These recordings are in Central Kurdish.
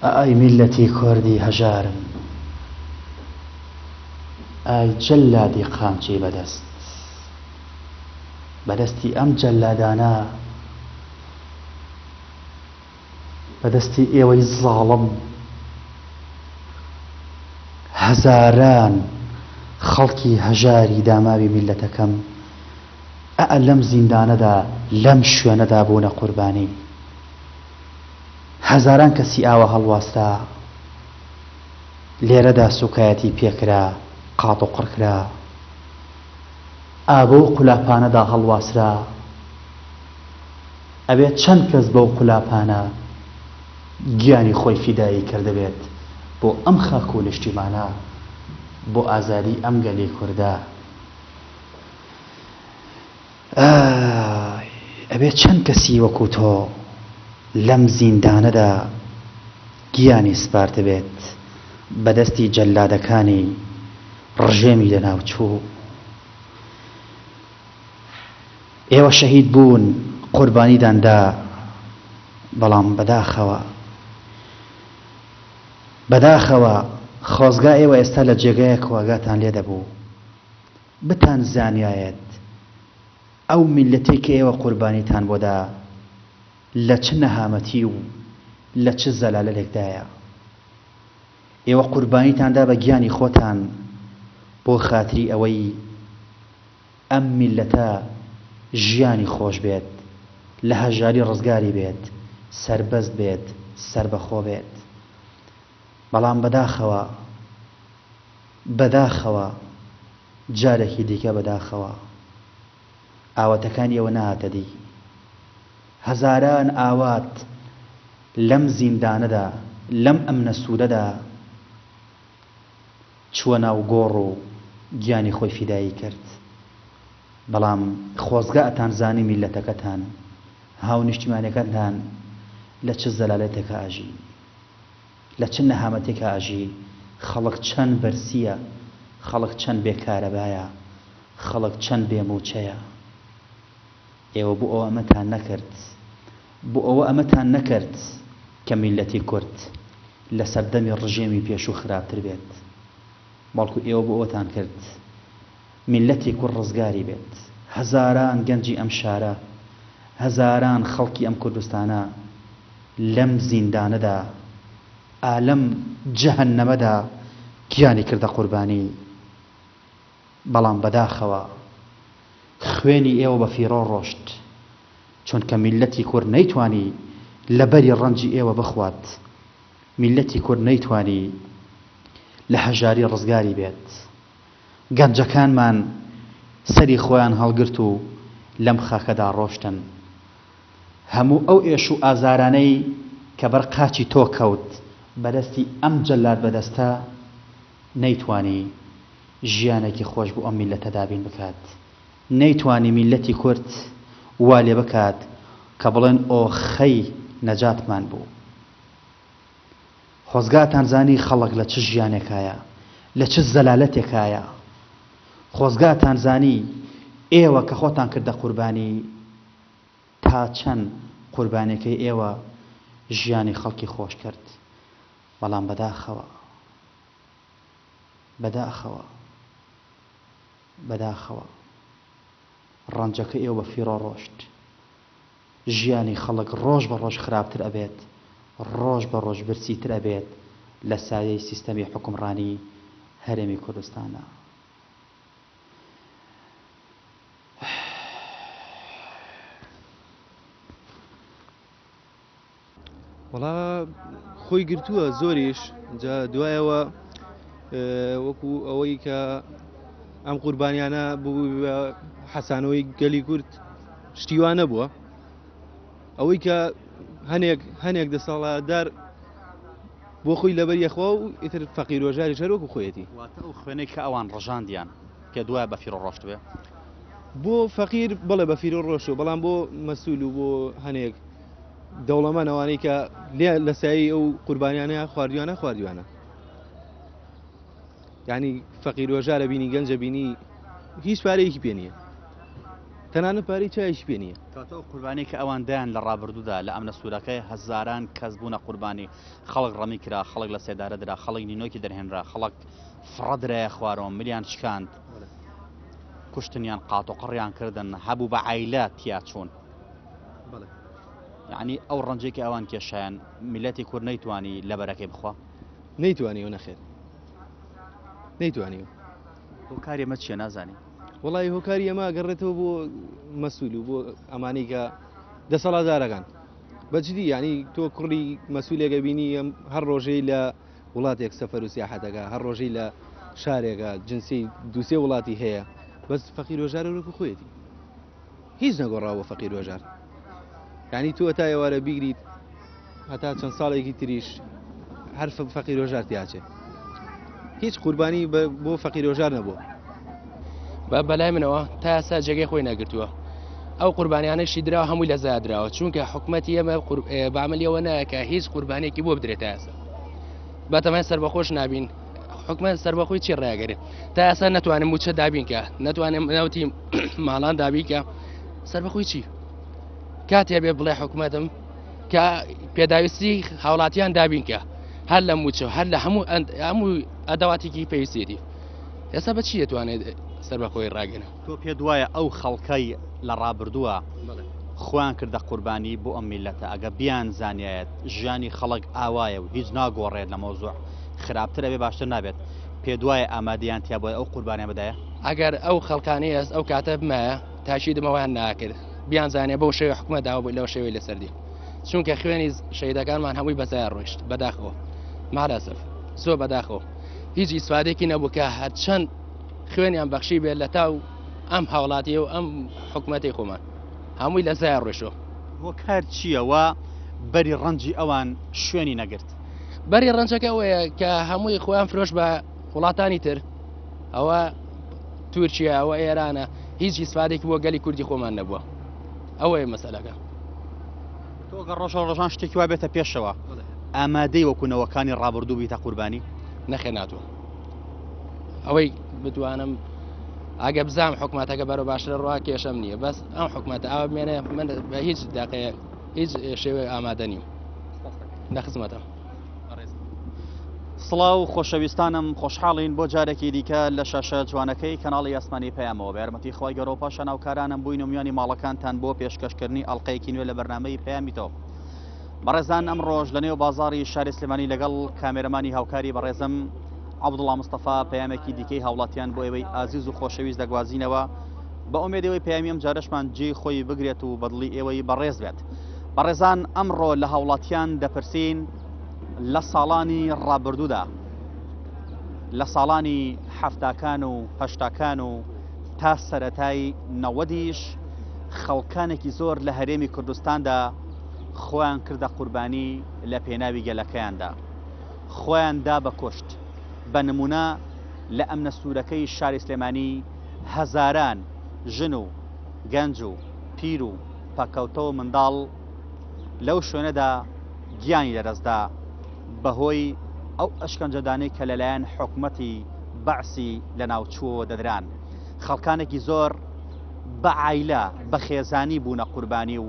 ئای میلەتی کوردی هەژارم، ئای جەلادی قامچی بەدەست، بەدەستی ئەم جەلادانە، بەدەستی ئێوەی زاڵم، هەزاران خەڵکی هەژاری داماوی میلەتەکەم لەم زیندانەدا لەم شوێنەدا بوونە قوربانی. هەزاران کەسی ئاوە هەڵواستە، لێرەدا سوکایەتی پێکرا، قات و قڕکرا، ئابە و قولاپانەدا هەڵواسرا. ئەبێت چەند کەس بەو قولاپانە گیانی خۆی فیدایی کردبێت بۆ ئەم خاک و نیشتیمانە، بۆ ئازادی ئەم گەلی کووردە. ئەبێت چەند کەسی وەکو تۆ لەم زیندانەدا گیانی سپارت بێت بەدەستی جەلادەکانی ڕژێمی لەناوچوو. ئێوە شەهید بوون، قوربانیداندا، بەڵام بەداخەوە خۆزگا ئێوە ئێستا لە جێگایەک واگاتان لێ دەبوو بتان زانیایەت ئەو میلەتەی کە ئێوە قوربانیتان بۆدا لە چ نەهامەتی و لە چ زەلالەتێکدایە. ئێوە قوربانیتاندا بە گیانی خۆتان بۆ خاتری ئەوەی ئەم میلەتە ژیانی خۆش بێت، لە هەژاری ڕزگاری بێت، سەربەست بێت، سەربەخۆ بێت. بەڵام بەداخەوە جارێکی دیکە بەداخەوە ئاواتەکانی ئێوە نەهاتە دی. هەزاران ئاوات لەم زیندانەدا، لەم ئەمنە سوودەدا چووە ناو گۆڕ و گیانی خۆی فیدایی کرد. بەڵام خۆزگا ئەتان زانی میلەتەکەتان، هاو نیشتیمانیەکەتان لە چ زەلالەتێکە ئاژی، لە چ نەهامەتێکە ئاژی. خەڵک چەند بەرسیە، خەڵک چەند بێکارەبایە، خەڵک چەند بێموچەیە. ئێوە بۆ ئەوە ئەمەتان نەکرد کە میلەتی کورد لە سەردەمی ڕژێمی پێشوو خراپتر بێت، بەڵکو ئێوە بۆ ئەوەتان کرد میلەتی کورد ڕزگاری بێت. هەزاران گەنجی ئەم شارە، هەزاران خەڵکی ئەم کوردستانە لەم زیندانەدا، لەم جەهەنەمەدا گیانی کردە قوربانی. بەڵام بەداخەوە خوێنی ئێوە بە فیرۆ ڕۆشت، چونکە میلەتی کورد نەیتوانی لەبەری ڕەنجی ئێوە بخوات. میلەتی کورد نەیتوانی لە هەژاری ڕزگاری بێت. گەنجەکانمان سەری خۆیان هەڵگرت و لەم خاکەدا ڕۆشتن. هەموو ئەو ئێش و ئازارانەی کە بەر قاچی تۆ کەوت بەدەستی ئەم جەلاد بەدەستە، نەیتوانی ژیانێکی خۆش بۆ ئەم میلەتە دابین بکات. نەیتوانی میلەتی کورد وا لێ بکات کە بڵێن ئۆخەی نەجاتمان بوو. خۆزگاتان زانی خەڵک لە چ ژیانێکایە، لە چ زەلالەتێکایە. خۆزگاتان زانی ئێوە کە خۆتان کردە قوربانی، تا چەند قوربانیەکەی ئێوە ژیانی خەڵکی خۆش کرد. بەڵام بەداخەوە ڕەنجەکە ئێوە بە فیرۆ ڕۆشت. ژیانی خەڵک ڕۆژ بە ڕۆژ خراپتر ئەبێت، ڕۆژ بە ڕۆژ برسیتر ئەبێت لە سایەی سیستەمی حکومڕانی هەرێمی کوردستانە. وەڵا خۆی گرتووە زۆریش. جا دوایەوە وەکو ئەوەی کە ئەم قوربانیانە بوو بە حەسانەوەی گەلی کورد شتیوانە بووە، ئەوەی کە هەنێک دەسەڵاتدار بۆ خۆی لەبەر یەخوا و ئیتر فەقیر و ژاری شەر وەکو خۆیەتی. واتە ئەو خوێنەی کە ئەوان ڕژاندیان کە دوای بە فیرۆ ڕۆشت بێ، بۆ فەقیر بڵێ بە فیرۆ ڕۆشتوە، بەڵام بۆ مەسوول و بۆ هەنێک دەوڵەمەندەوانەی کە لە سایی ئەو قوربانیانە خواردویانە. یعنی فەقیر و ژارە بینی، گەنجە بینی، هیچ پارەیەکی پێ نییە. تەنانەت پارەی چایش پێ نییە. کاتەوە قوربانی کە ئەوان دایان لە ڕابردوودا لە ئەمنە سوورەکەی هەزاران کەس بوونە قوربانی خەڵک ڕەمی کرا خەڵک لە سێدارە درا خەڵک نینۆکی دەرهێنرا خەڵک فڕەدرایە خوارەوە ملیان شکاند کوشتنیان قات و قڕیان کردن هەبوو بە عیلە تیا چوون یعنی ئەو ڕەنجێکی ئەوان کێشایان میلەتی کورد نەیتوانی لەبەرەکەی بخوا نەیتوانیەوە نەخێر نەیتوانیەوە هۆکاری ئەمە چیە نازانی وڵی هۆکاری ئەمە گەڕێتەوە بۆ مەسوول و بۆ ئەمانەی کە دەسەڵاتدارەکان بەجددی ینی تۆ کوڕی مەسوولێگە بینی هەر ڕۆژەی لە وڵاتێک سەفەر و سیاحەتەکە هەر ڕۆژەی لە شارێکە جنسی دووسێ وڵاتی هەیە بەس فەقیر وەژارەوەکو خۆیەتی هیچ نەگۆڕاوە فەقیر وەژار ینی تۆ تا ئێوارە بیگریت هەتا چەند ساڵێکی تریش هەر فەقیر وەژار تیاچێ هیچ قوربانی بۆ فەقیر وەژار نەبووە بەلای منەوە تا ئێستا جێگەی خۆی نەگرتووە ئەو قوربانیانەشی درا هەمووی لە زیادراوە چونکە حکوومەتی ئەمە بەعملیەوە نایەکە هیچ قوربانێکی بۆ بدرێت تا ئێستا بەتەمای سەربەخۆش نابین حکومەت سەربەخۆی چی ڕێگەرێت تا ئێستا نەتوانم موچە دابینکە نەتوانم ناوتی ماڵان دابیکە سەربەخۆی چی کاتێ بێ بڵێ حکوومەتم کە پێداویستی هاوڵاتیان دابینکە هەر لە موچە هەر لە هەموو ئەداواتێکی پێویستێتی ئێستا بە چی دەتوانێت سەربەخۆی ڕاگەنە تۆ پێ دوایە ئەو خەڵکەی لە ڕابردووە خۆیان کردە قوربانی بۆ ئەم میلەتە ئەگە بیان زانایەت ژیانی خەڵک ئاوایە و هیچ ناگۆڕێت لە مۆزوع خراپترە بێ باشتر نابێت پێ دوایە ئامادەیان تیا بۆ ئەو قوربانیان بدایە ئەگەر ئەو خەڵکانی ئەس ئەو کاتە بمایە تاشی دمەوەیان ناکرد بیان زانێ بەو شێوەیە حکومەت داوە بوو لەو شێوەی لەسەردی چونکە خوێنی شەیدەکانمان هەمووی بەزای ڕۆیشت بەداخەوە مالەسف زۆر بەداخەوە هیچ ئیسفادێکی نەبوو کە هەرچەند خوێنیان بەخشی بێت لە تاو ئەم هاوڵاتی و ئەم حکوومەتی خۆمان هەمووی لە زای ڕۆیشەوە هۆکار چییەوە بەری ڕەنجی ئەوان شوێنی نەگرت بەری ڕەنجەکە ئەوەیە کە هەمووی خۆیان فرۆش بە وڵاتانی تر ئەوە تورکیا ئەوە ئێرانە هیچ ئیسفادێکی بۆ گەلی کوردی خۆمان نەبووە ئەوەیە مەسەلەکە تۆگە ڕۆژە ڕۆژان شتێکی وا بێتە پێشەوە ئامادەی وەکوونەوەکانی ڕابردوو بیتە قوربانی نەخێ ناتوە ئەوەی بتوانم ئەگە بزانم حکوومەتەکە بەرە باشتر ڕوا کێشەم نییە بەس ئەم حکوومەتە ئەوە بمێنێ من بە هیچ داقەیە هیچ شێوەیە ئامادە نیم نەخزمەتە سڵاو خۆشەویستانم خۆشحاڵین بۆ جارێکی دیکە لە شاشە جوانەکەی کەناڵی ئەسمانی پەیامەوە بە یارمەتی خۆی گەڕۆ پاشە ناوکارانم بووین و میانی ماڵەکانتان بۆ پێشکەشکردنی ئەڵلقەیەکی نوێ لە بەرنامەی پەیامیتەوە بەڕێزان ئەم ڕۆژ لە نێو بازاڕی شاری سلێمانی لەگەڵ کامێرەمانی هاوکاری بەڕێزم عەبدوڵڵا مستەفا پەیامێکی دیکەی هاوڵاتیان بۆ ئێوەی ئازیز و خۆشەویست دەگوازینەوە بە ئومێدەوەی پەیامی ئەم جارەشمان جێی خۆی بگرێت و بەدڵی ئێوەی بەڕێز بێت بەڕێزان ئەمڕۆ لە هاوڵاتیان دەپرسین لە ساڵانی ڕابردوودا لە ساڵانی حەفتاکان و هەشتاکان و تا سەرەتای نەوەدیش خەڵکانێکی زۆر لە هەرێمی کوردستاندا خۆیان کردە قوربانی لە پێناوی گەلەکەیاندا خۆیان دا بە کوشت بە نمونە لە ئەمنە سوورەکەی شاری سلێمانی هەزاران ژن و گەنج و پیر و پەکەوتە و منداڵ لەو شوێنەدا گیانی لەدەستدا بەهۆی ئەو ئەشکەنجەدانەی کە لەلایەن حکوومەتی بەعسی لە ناوچووەوە دەدران خەڵکانێکی زۆر بە عیلە بە خێزانی بوونە قوربانی و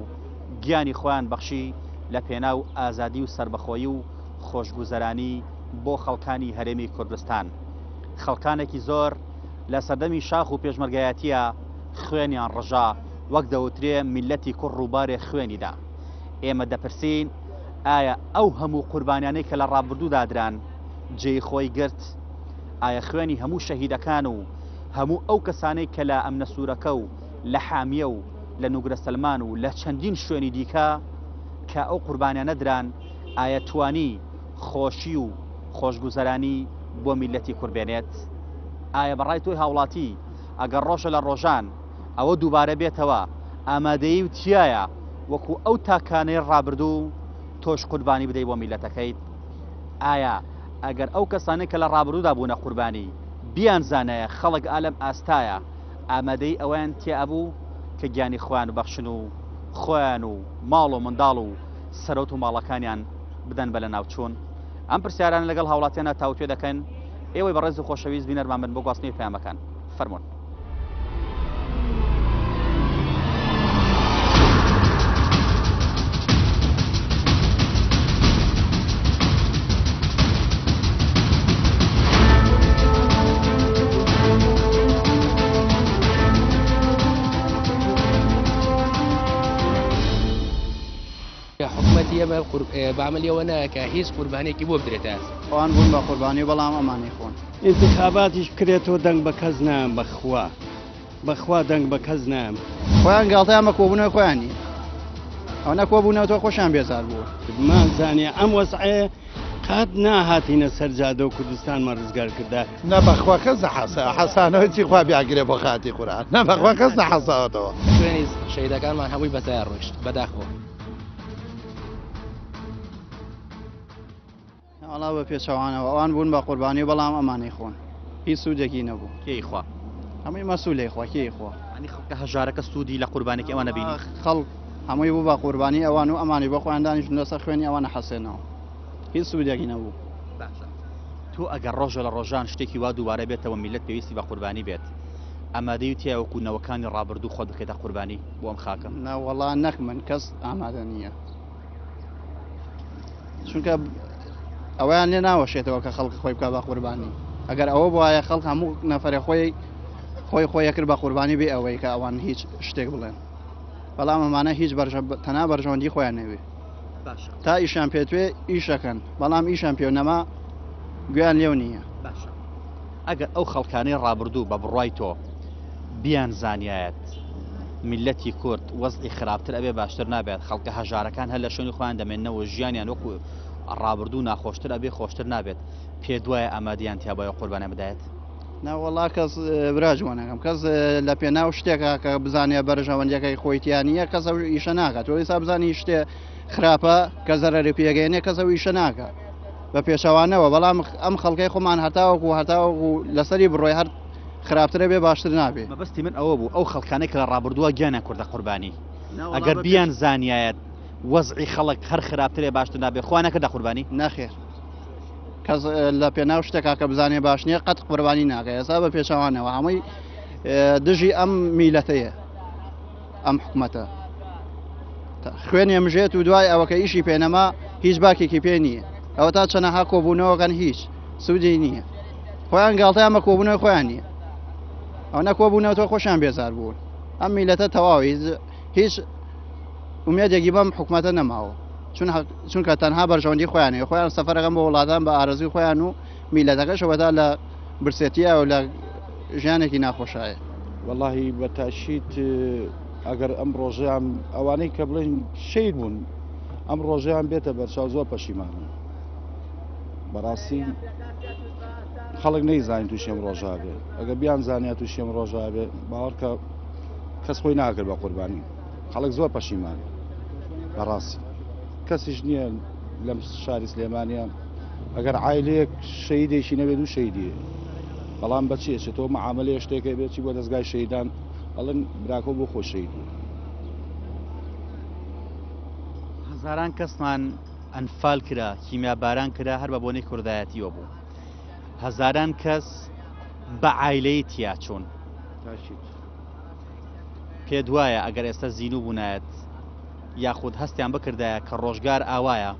گیانی خۆیان بەخشی لە پێناو ئازادی و سربەخۆیی و خۆشگوزەرانی بۆ خەڵکانی هەرێمی کوردستان خەڵکانێکی زۆر لە سەردەمی شاخ و پێشمەرگایەتیە خوێنیان ڕژا وەک دەوترێ میلەتی کوڕ ڕووبارێ خوێنیدا ئێمە دەپرسین ئایا ئەو هەموو قوربانیانەی کە لە ڕابردوودادران جێی خۆی گرت ئایا خوێنی هەموو شەهیدەکان و هەموو ئەو کەسانەی کە لە ئەمنە سوورەکە و لە حامیە و لە نوگرە سەلمان و لە چەندین شوێنی دیکە کە ئەو قوربانیانە دران ئایا توانی خۆشی و خۆشگوزەرانی بۆ میلەتی کوربێنێت ئایا بەڕای تۆی هاوڵاتی ئەگەر ڕۆژە لە ڕۆژان ئەوە دووبارە بێتەوە ئامادەیی و تایە وەکو ئەو تاکانەی ڕابردوو تۆش قوربانی بدەی بۆ میلەتەکەیت ئایا ئەگەر ئەو کەسانەی کە لە ڕابردوودا بوونە قوربانی بیان زانایە خەڵک ئالەم ئاستایە ئامادەی ئەویان تێئەبوو کە گیانی خۆیان و بەخشن و خۆیان و ماڵ و منداڵ و سەرۆت و ماڵەکانیان بدەن بە لە ناوچوون ئەم پرسیاران لەگەڵ هاوڵاتیانە تاوتوێ دەکەن ئێوەی بەڕێز و خۆشەویست بینەرمان بن بۆ گواستنەی پەیامەکان فەرموون حکومەتی ئێمە بەعمەلیەوە ناکە هیچ قوربانێکی بۆ بدرێتە ئاسا ئەوان بوون بە قوربانی بەڵام ئەمانی خۆن انتخاباتیش بکرێتەوە دەنگ بە کەس نام بەخوا دەنگ بە کەس نام خۆیان گاڵتەیان بە کۆبوونەوەی خۆیانی ئەو نەکۆبوونەوەتەوە خۆشیان بێزار بوو مازانێ ئەم وەسعەیە قات ناهاتینە سەرجادە و کوردستانمان ڕزگار کردا نەبەخوا کەس حەسانەوەی خوا بیاگرێ بۆ خاتی قورآن نەبەخوا کەس نەحەساوەتەوە خوێنی شەیدەکانمان هەمووی بەسەیان ڕۆیشت بەداخەوە ئەڵا بە پێچەوانەوە ئەوان بوون بە قوربانی بەڵام ئەمانی خۆن هیچ سوودێکی نەبوو کێی خوا هەمووی مەسوولەی خوا کێی خوا ئەنی خەڵکە هەژارەکە سوودی لە قوربانێکی ئەوە نەبینی خەڵک هەمووی بوو بە قوربانی ئەوان و ئەمانی بۆ خۆیان دانیشتن لەسەر خوێنی ئەوانە حەسێنەوە هیچ سوودێکی نەبوو تۆ ئەگەر ڕۆژە لە ڕۆژان شتێکی وا دووبارە بێتەوە میلەت پێویستی بە قوربانی بێت ئەمادەی تیا وەکوونەوەکانی ڕابردوو خۆت بکەیتە قوربانی بۆ ئەم خاکەم ناوەڵا نەک من کەس ئامادە نییە چونکە ئەویان لێ ناوەشێتەوە کە خەڵک خۆی بکە بە قوربانی ئەگەر ئەوە بواە خەڵک هەموو نەفرە خۆی کرد بە قوربانی بێ ئەوەی کە ئەوان هیچ شتێک بڵێن بەڵام ئەمانە هیچ تەنا بەرژەوەندی خۆیان نەوێ تا ئیشان پێتوێ ئیشەکەن بەڵام ئیشان پێونەما گویان لێو نییە ئەگەر ئەو خەڵکانەی ڕابردوو بە بڕای تۆ بیان زانایەت میلەتی کورد وەزعی خراپتر ئەبێ باشتر نابێت خەڵکە هەژارەکان هەر لە شوێنی خۆیان دەمێننەوە ژیانیان وەکو ڕابردوو ناخۆشتر ئەبێ خۆشتر نابێت پێ دوایە ئامادەیان تیا بۆ قوربانیان بدایێت ناوەڵا کەس براجوانەکەم کەس لە پێناو شتێکە کە بزانێ بەرژەوەندەکەی خۆیتیان نییە کەس ئیشە ناکات تۆ ئێستا بزانی شتێ خراپە کە زەرەری پێگەێنێ کەس ئیشە ناکە بە پێشەوانەوە بەڵام ئەم خەڵکەی خۆمان هەتاوەکو لەسەری بڕۆی هەر خراپترە بێ باشتر نابێت مەبەستی من ئەوە بوو ئەو خەڵکانەی کە لە ڕابردووە گیانیان کوردە قوربانی ئەگەر بیان زانایەت وەزعی خەڵک هەر خراپترێ باشتر نابێت خوا نەکردە قوربانی نەخێر کەس لە پێناو شتێکا کە بزانێ باش نییە قەت قوربانی ناکە ئێستا بە پێشەوانەوە هەمووی دژی ئەم میلەتەیە ئەم حکومەتە خوێن ئێمژێت و دوای ئەوەکە ئیشی پێنەما هیچ باکێکی پێ نییە ئەوە تا چەنەها کۆبوونەوەکەن هیچ سوودی نییە خۆیان گاڵتەیان بە کۆبوونەوەی خۆیان نییە ئەو نەکۆبوونەوەتەوە خۆشیان بێزار بوون ئەم میلەتە تەواوی هیچ ئومێدێکی بەم حکومەتە نەماوە چونکە تەنها بەرژەوەندی خۆیانەیە خۆیان سەفەرەکەم بە وڵاتان بە ئارەزوی خۆیان و میلەتەکەشەوەدا لە برسێتیە و لە ژیانێکی ناخۆشایە واللهی بە تاشیت ئەگەر ئەم ڕۆژیان ئەوانەی کە بڵێن شەید بوون ئەم ڕۆژیان بێتە بەرچاو زۆر پەشیمانن بەڕاستی خەڵک نەیزانین تووشێم ڕۆژا بێ ئەگە بیان زانیا تووشێم ڕۆژا بێ باوەڕکە کەس خۆی ناکرد بە قوربانی خەڵک زۆر پەشیمان بەڕاستی کەسیش نییە لەم شاری سلێمانیە ئەگەر عایلەیەک شەیدێکی نەبێت و شەیدیە بەڵام بەچی ئەچێتەوە مەعاملەیە شتێکە بێتی بۆ دەستگای شەیدان ئەڵێن براکۆ بۆ خۆ شەید بوو هەزاران کەسمان ئەنفال کرا کیمیاباران کرا هەر بە بۆنەی کوردایەتیەوە بوو هەزاران کەس بە عایلەی تیا چوون پێ دوایە ئەگەر ئێستا زیینوو بوونایەت یاخود هەستیان بکردایە کە ڕۆژگار ئاوایە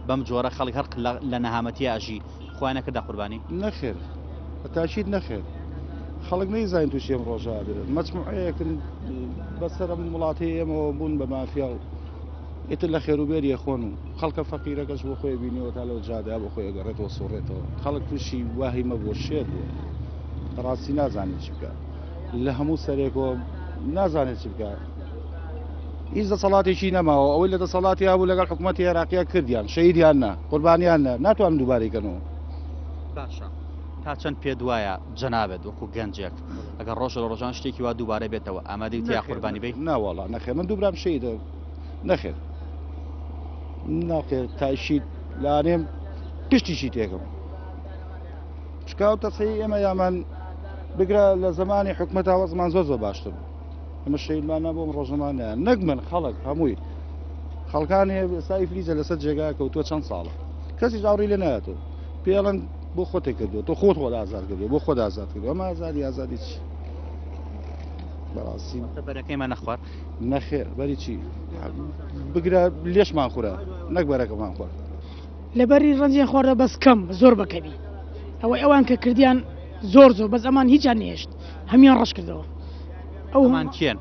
بەم جۆرە خەڵک هەر لە نەهامەتی ئاژی خۆیان نەکردە قوربانی نەخێر بە تاشید نەخێر خەڵک نەیزانین تووشێم ڕۆژا بێت مەجموعەیەکن بەسەر ئەم وڵاتی ئێمەوە بوون بە مافیا و ئیتر لە خێروبێریە خۆن و خەڵکە فەقیرەکەش بۆ خۆی بینیەوە تا لەو جادا بۆ خۆی ئەگەڕێتەوە سۆڕێتەوە خەڵک تووشی واهیمە بۆ شێت بووە ڕاستی نازانێت چی بکات لە هەموو سەرێکەوە نازانێت چی بکات هیچ دەسەڵاتێکی نەماوە ئەوەی لە دەسەڵاتی هەبوو لەگەڵ حکوومەتی عێراقیە کردیان شەیدیان نا قوربانیان نا ناتوانن دووبارەیکەنەوە باشە تا چەند پێ دوایە جەنابێت وەکو گەنجێک ئەگەر ڕۆژ لە ڕۆژان شتێکی وا دووبارە بێتەوە ئامادەی تیا قوربانی بێ ناوەڵا نەخێر من دووبرام شەیدە نەخێر ناخێر تاشید لانێم پشتیشی تێکم شکاوتە سەی ئێمە یامان بگرە لە زمانی حکومەتا وەزمان زۆر باشتر ئەمە شەیدمان نەبووم ڕۆژەمانیان نەک من خەڵک هەمووی خەڵکانی ئێستای فلیزە لەسەر جێگا کەوتووە چەند ساڵە کەسی ئاوری لێ نایەتەوە پێڵەن بۆ خۆتێک کردووە تۆ خۆت خۆت ئازاد کردووە بۆ خۆت ئازاد کردووە ئەمە ئازادی چی بەڕاستی بەرەکەیمان نەخوارد نەخێر بەری چی بگرە لێشمان خورە نەک بەرەکەمان خۆر لەبەری ڕەنجیان خواردە بەس کەم زۆر بەکەبی ئەوان کە کردیان زۆر بەس ئەمان هیچیان نێشت هەمیان ڕەش کردەوە ئەومان کێن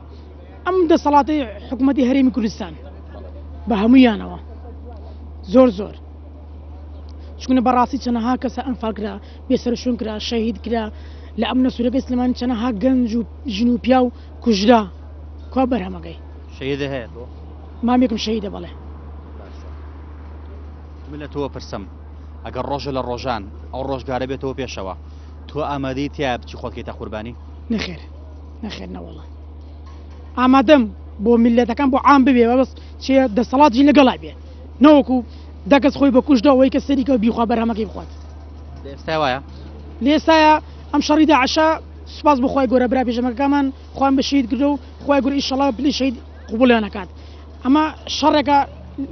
ئەم دەسەڵاتی حکوومەتی هەرێمی کوردستان بە هەموویانەوە زۆر چونە بەڕاستی چەنەها کەسە ئەنفال کرا بێسەرشون کرا شەهید کرا لە ئەم نەسوورەکەی سلێمانی چەنەها گەنج و ژن و پیا و کوژرا کوا بەرهەمەگەی شەهیدە هەیە تۆ مامێکم شەهیدە بەڵێ من لە تۆوە پرسم ئەگەر ڕۆژە لە ڕۆژان ئەو ڕۆژگارە بێتەوە پێشەوە تۆ ئامادەی تیا بچی خۆتکەیتە قوربانی نەخێر نەوەڵە ئامادەم بۆ میلەتەکان بۆ عام ببێ بەس چێ دەسەڵاتی لەگەڵا بێ نەوەکو دەکەس خۆی بە کوشدا ئەوەی کە سەریکە بیخوا بەرهەمەکەی بخوات ئێستا وایە لێستایە ئەم شەڕی داعشا سوپاس بخوای گۆرە برا پێشەمەکەمان خۆیان بە شەهید کردو و خۆی گۆر ئینشەڵا پلی شەهید قبوڵیان نەکات ئەمە شەڕێکە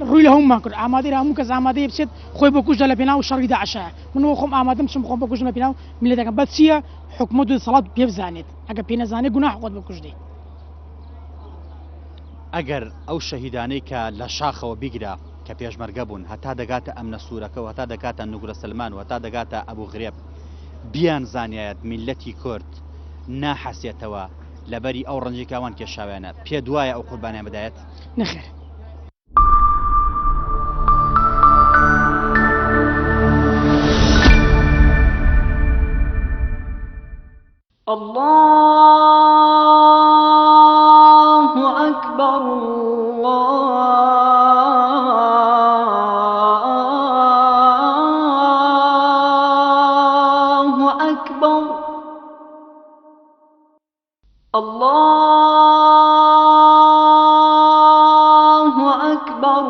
ڕووی لە هەمومان کرد ئامادەی هەموو کەس ئامادەیە بچێت خۆی بە کوشدا لە پێناو شەڕی داعشایە منەوە خۆم ئامادەم چم خۆم بە کوشتن لە پێناو میلەتەکەم بە چییە حکومەت و دەسەڵات پێ بزانێت ئەگە پێ نەزانێت گوناح خۆت بە کوشتەی ئەگەر ئەو شەهیدانەی کە لە شاخەوە بیگرا کە پێشمەرگە بوون هەتا دەگاتە ئەم نەسوورەکە و هەتا دەکاتە نوگرە سلمان و هەتا دەگاتە ئەبوو غرێب بیان زانایەت میلەتی کورد ناحەسێتەوە لەبەری ئەو ڕەنجی کاوان کێشاویانە پێ دوایە ئەو قوربانیان بدایەت نەخێر الله أكبر الله أكبر الله أكبر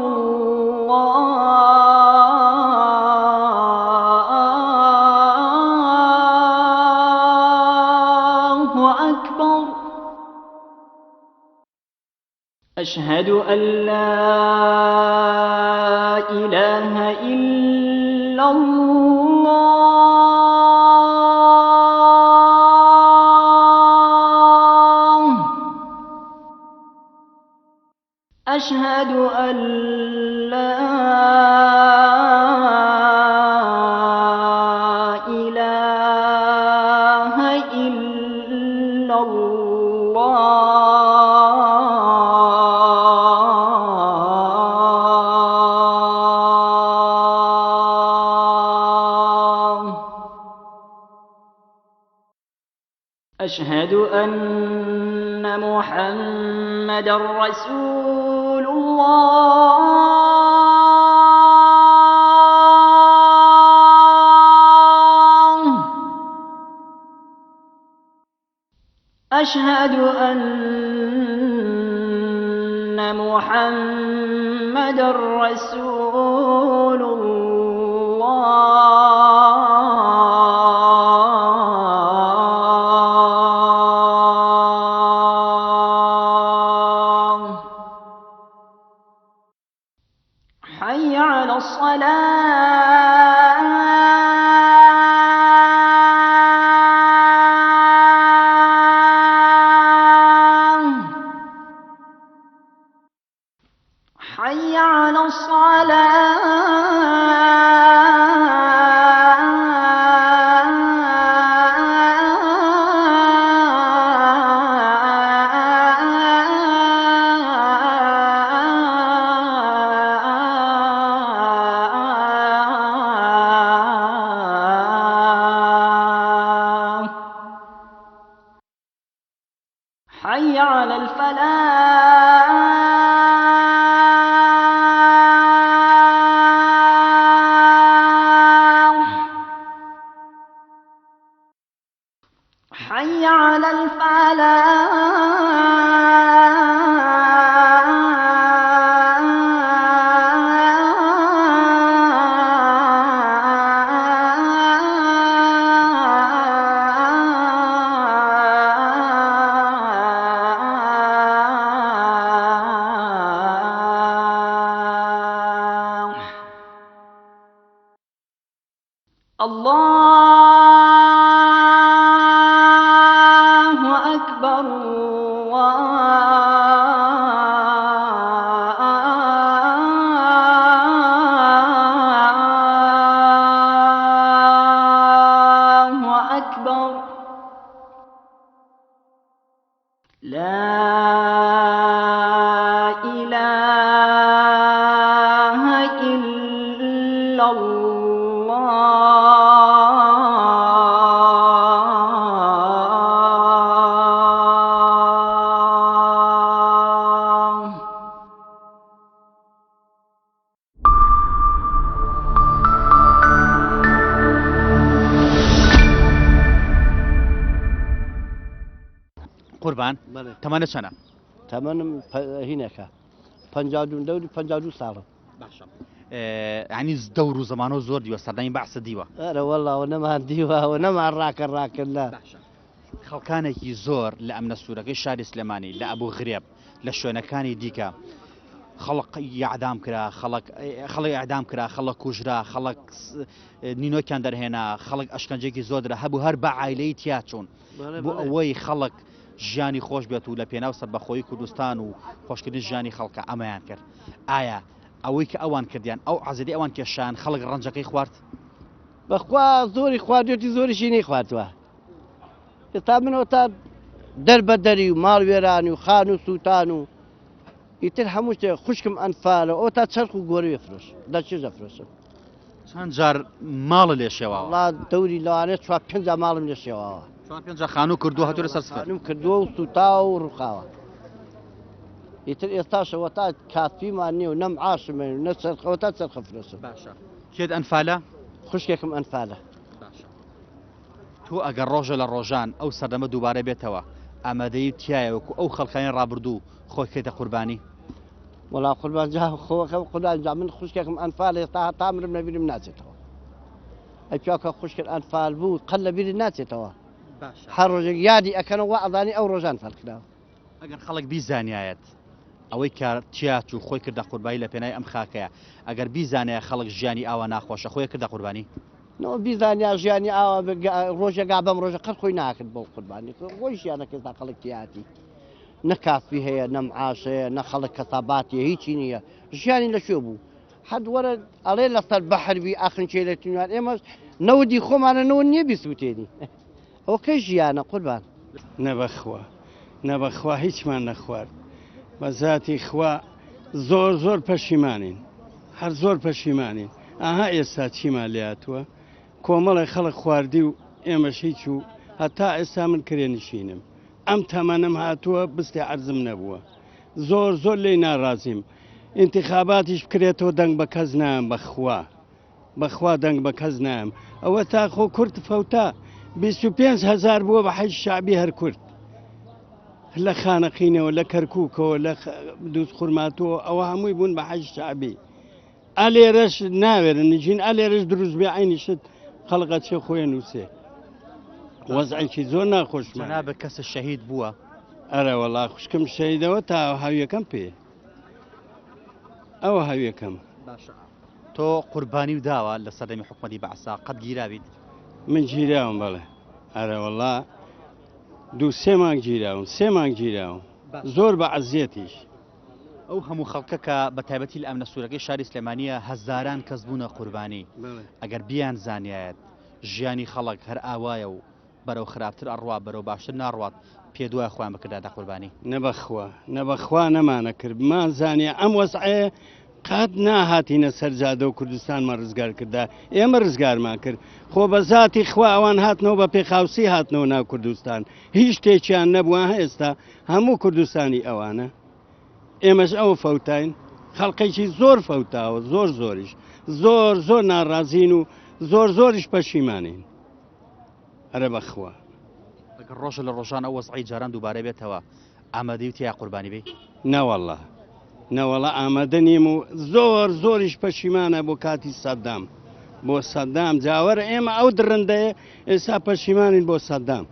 الله أكبر أشهد أن لا إله إلا الله أشهد أن لا إله إلا الله أشهد أن محمدا رسول الله أشهد أن محمدا رسول الله حي على الصلاة حي على الصلاة حي على الفلاح حي على الفلاح الله أكبر الله أكبر لا إله إلا قوربان بەڵێ تەمەنە چەنە؟ تەمەنم هینەکە 52 ساڵم باشە ینی دەور و زەمانە زۆر دیوە سەردانی بەعسە دیوە ئەرە وەڵاوە نەمان دیوەوە نەمان ڕاکردن لە خەڵکانێکی زۆر لە ئەم نەسوورەکەی شاری سلێمانی لە ئەبوو غرێب لە شوێنەکانی دیکە خەڵق یاعدام کرا خەڵک ئەعدام کرا خەڵک کوژرا خەڵک نینۆکیان دەرهێنا خەڵک ئەشکەنجێکی زۆدرا هەبوو هەر بە عایلەی تیا چوون بۆ ئەوەی خەڵک ژیانی خۆش بێت و لە پێناو سەربەخۆیی کوردستان و خۆشکردنی ژیانی خەڵکە ئەمەیان کرد ئایا ئەوەی کە ئەوان کردیان ئەو عەزەدی ئەوان کێشان خەڵک ڕەنجەکەی خوارد بەخوا زۆری خواردێتی زۆریشی نەی خواردووە ئێستا منەوە تا دەربەدەری و ماڵ وێرانی و خان و سووتان و ئیتر هەموو شتێک خوشکم ئەنفالە ئەو تا چرخ و گۆرە وێفرۆش دەچێ دەفرۆشم چەند جار ماڵە لێ شێواوە وڵا دەوری لەوانێت 4-5 ماڵم لێ شێواوە 4-5 خانوو کردو هاتوورە سەر سفر خانوم کردووە و سوتا و ڕووخاوە ئیتر ئێستاشەوە تا کافیمان نییە و نەم عاشمێ و نە چرخەوە تا چرخە فرۆشم باشە کێت ئەنفالە خوشکێکم ئەنفالە تۆ ئەگەر ڕۆژە لە ڕۆژان ئەو سەردەمە دووبارە بێتەوە ئامادەی تایەوەکو ئەو خەڵکانی ڕابردوو خۆی کێتە قوربانی وڵا قوربان جا خۆەکە قوربان جا من خوشکێکم ئەنفال ئێستا هەتا مرم لەبیرم ناچێتەوە ئەی پیاکە خوشکت ئەنفال بوو قەل لەبیری ناچێتەوە هەر ڕۆژێک یادی ئەکەنەوە ئەزانی ئەو ڕۆژان فەرکراوە ئەگەر خەڵک بیزانایەت ئەوەی کار تیاچ و خۆی کردە قوربانی لە پێنای ئەم خاکەیە ئەگەر بیزانایە خەڵک ژیانی ئاوا ناخۆشە خۆی کردە قوربانی نەوە بیزانیا ژیانی ئاوا ڕۆژێکا بەم ڕۆژە قەت خۆی ناکرد بۆ قوربانی خۆی ژیانەکەستا خەڵک تیاتی نە کافی هەیە نە معاشەیە نە خەڵک کەساباتیە هیچی نییە ژیانی لەکوێ بوو حەد وەرە ئەڵێ لەسەر بەحربی ئاخنچێ لە تونوان ئێمەش نەودی خۆمانەوە نییە بیسووتێنی ئەوە کەی ژیانە قوربان نەبەخوا هیچمان نەخوارد بە ذاتی خوا زۆر پەشیمانین هەر زۆر پەشیمانین ئاها ئێستا چیمان لاتووە کۆمەڵی خەڵک خواردی و ئێمەش هیچ و هەتا ئێستا من کرێ نشینم ئەم تەمەنم هاتووە بستی عەرزم نەبووە زۆر لێی ناڕازیم ئینتیخاباتیش بکرێتەوە دەنگ بە کەس نام بەخوا دەنگ بە کەس نام ئەوە تا خۆ کورت فەوتا 25,000 بووە بە حەج شعبی هەر کورد لە خانەقینەوە لە کەرکووکەوە لە دووس خورماتەوە ئەوە هەمووی بوون بە حەج شعبی ئەلێرەش ناوێرن نجین ئەلێرەش دروست بێ عینی شت خەڵقە چێ خۆیان نووسێ وەزعێکی زۆر ناخۆشمان بە کەسە شەهید بووە ئەرە وەڵا خوشکم شەیدەوە تا هاویەکەم پێ ئەوە هاویەکەم تۆ قوربانی و داوە لە سەردەمی حکومەتی بەعسا قەت گیراویت من گیراوم بەڵێ ئەرە وەڵا 2-3 مانگ گیراوم 3 مانگ گیراوم زۆر بە عەزیەتیش ئەو هەموو خەڵکە کە بە تایبەتی لە ئەم نەسوورەکەی شاری سلێمانیە هەزاران کەس بوونە قوربانی ئەگەر بیان زانایەت ژیانی خەڵک هەر ئاوایە و بەرەو خراپتر ئەڕوا بەرەو باشتر ناڕوات پێ دوای خۆیان بکرداتە قوربانی نەبەخوا نەمانە کرد مان زانیە ئەم وەسعەیە قەت ناهاتینە سەرجادە و کوردستانمان ڕزگار کردا ئێمە ڕزگارمان کرد خۆ بە ذاتی خوا ئەوان هاتنەوە بە پێخاوسی هاتنەوە ناو کوردستان هیچ شتێکیان نەبووە هێستا هەموو کوردستانی ئەوانە ئێمەش ئەوە فەوتین خەڵقێکی زۆر فەوتاوە زۆریش زۆر ناڕازین و زۆریش پەشیمانین ئەرە بەخوا ئەگەر ڕۆژە لە ڕۆژان ئەو وەزعی جاران دووبارە بێتەوە ئامادەی و تیا قوربانی بێ نەوەڵە ئامادە نیم و زۆریش پەشیمانە بۆ کاتی سەددام بۆ سەددام جاوەرە ئێمە ئەو درڕندەیە ئێستا پەشیمانین بۆ سەددام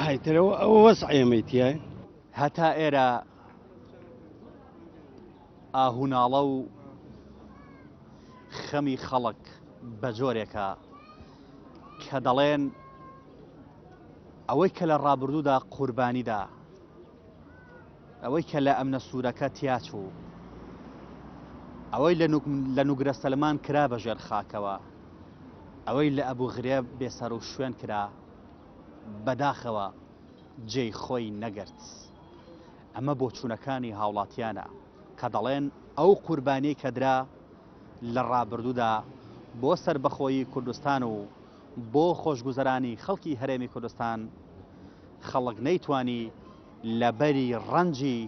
ئایترەوە ئەو وەسعێمەی تیای هەتا ئێرە ئاهوناڵە و خەمی خەڵک بە جۆرێکە کە دەڵێن ئەوەی کە لە ڕابردوودا قوربانیدا ئەوەی کە لە ئەم نەسوورەکە تیاچوو ئەوەی لە نوگرە سەلمان کرا بەژێر خاکەوە ئەوەی لە ئەبوو غرێب بێسەر و شوێن کرا بەداخەوە جێی خۆی نەگرت ئەمە بۆ چوونەکانی هاوڵاتیانە کە دەڵێن ئەو قوربانی کە درا لە ڕابردوودا بۆ سەربەخۆیی کوردستان و بۆ خۆشگوزەرانی خەڵکی هەرێمی کوردستان خەڵک نەیتوانی لەبەری ڕەنجی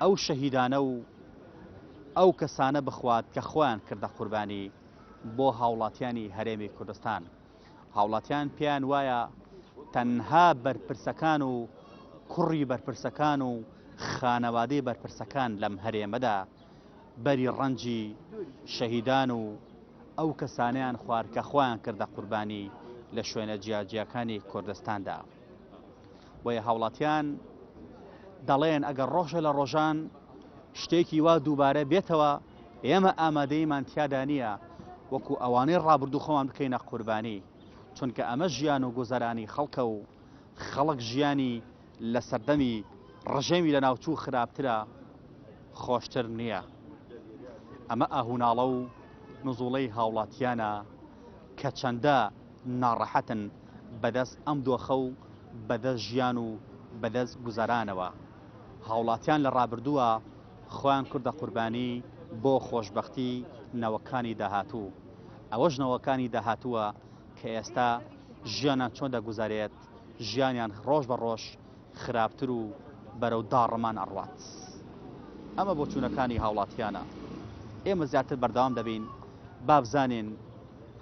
ئەو شەهیدانە و ئەو کەسانە بخوات کە خۆیان کردە قوربانی بۆ هاوڵاتیانی هەرێمی کوردستان هاوڵاتیان پێیان وایە تەنها بەرپرسەکان و کوڕی بەرپرسەکان و خانەوادەی بەرپرسەکان لەم هەرێمەدا بەری ڕەنجی شەهیدان و ئەو کەسانیان خوارد کە خۆیان کردە قوربانی لە شوێنە جیاجیەکانی کوردستاندا. وەیە هاوڵاتیان دەڵێن ئەگەر ڕۆژە لە ڕۆژان شتێکی وا دووبارە بێتەوە ئێمە ئامادەیمان تیادا نییە وەکو ئەوانەی ڕابردوو خۆمان بکەینە قوربانی، چونکە ئەمە ژیان و گوزەرانی خەڵکە و خەڵک ژیانی لە سەردەمی ڕژێمی لە ناوچوو خراپترە خۆشتر نییە. ئەمە ئاهوناڵە و نزوڵەی هاوڵاتیانە کە چەندە ناڕەحەتن بەدەست ئەم دۆخە و بەدەست ژیان و بەدەست گوزەرانەوە. هاوڵاتیان لە ڕابردووە خۆیان کردە قوربانی بۆ خۆشببختی نەوەکانی داهاتوو. ئەوەش نەوەکانی داهاتووە کە ئێستا ژیانیان چۆن دەگوزارێت، ژیانیان ڕۆژ بە ڕۆژ خراپتر و بەرەو داڕەمان ئەڕوات. ئەمە بۆ چوونەکانی هاوڵاتیانە. ئێمە زیاتر بەردەوام دەبین با بزانین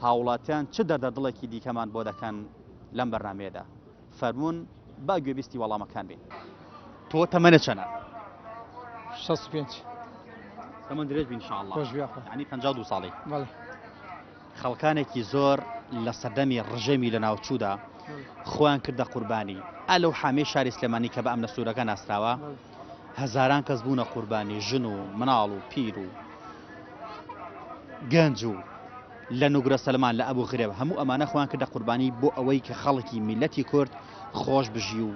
هاوڵاتیان چ دەردەدڵێکی دیکەمان بۆ دەکەن لەم بەرنامەیەدا. فەرمونون با گوێبیستی وەڵامەکان بین. تۆ تەمەنە چەنە؟ 65 تەمەن درێژ بین ئینشاءالله. یعنی 52 ساڵی. بەڵێ. خەڵکانێکی زۆر لە سەردەمی ڕژێمی لە ناوچوودا خۆیان کردە قوربانی. ئەلەو حامێ شاری سلێمانی کە بە ئەم نەسوورەکە ناسراوە هەزاران کەس بوونە قوربانی، ژن و مناڵ و پیر و گەنج و لە نوگرە سەلمان لە ئەبوو غرێب هەموو ئەمانە خۆیان کردە قوربانی بۆ ئەوەی کە خەڵکی میلەتی کورد خۆش بژی و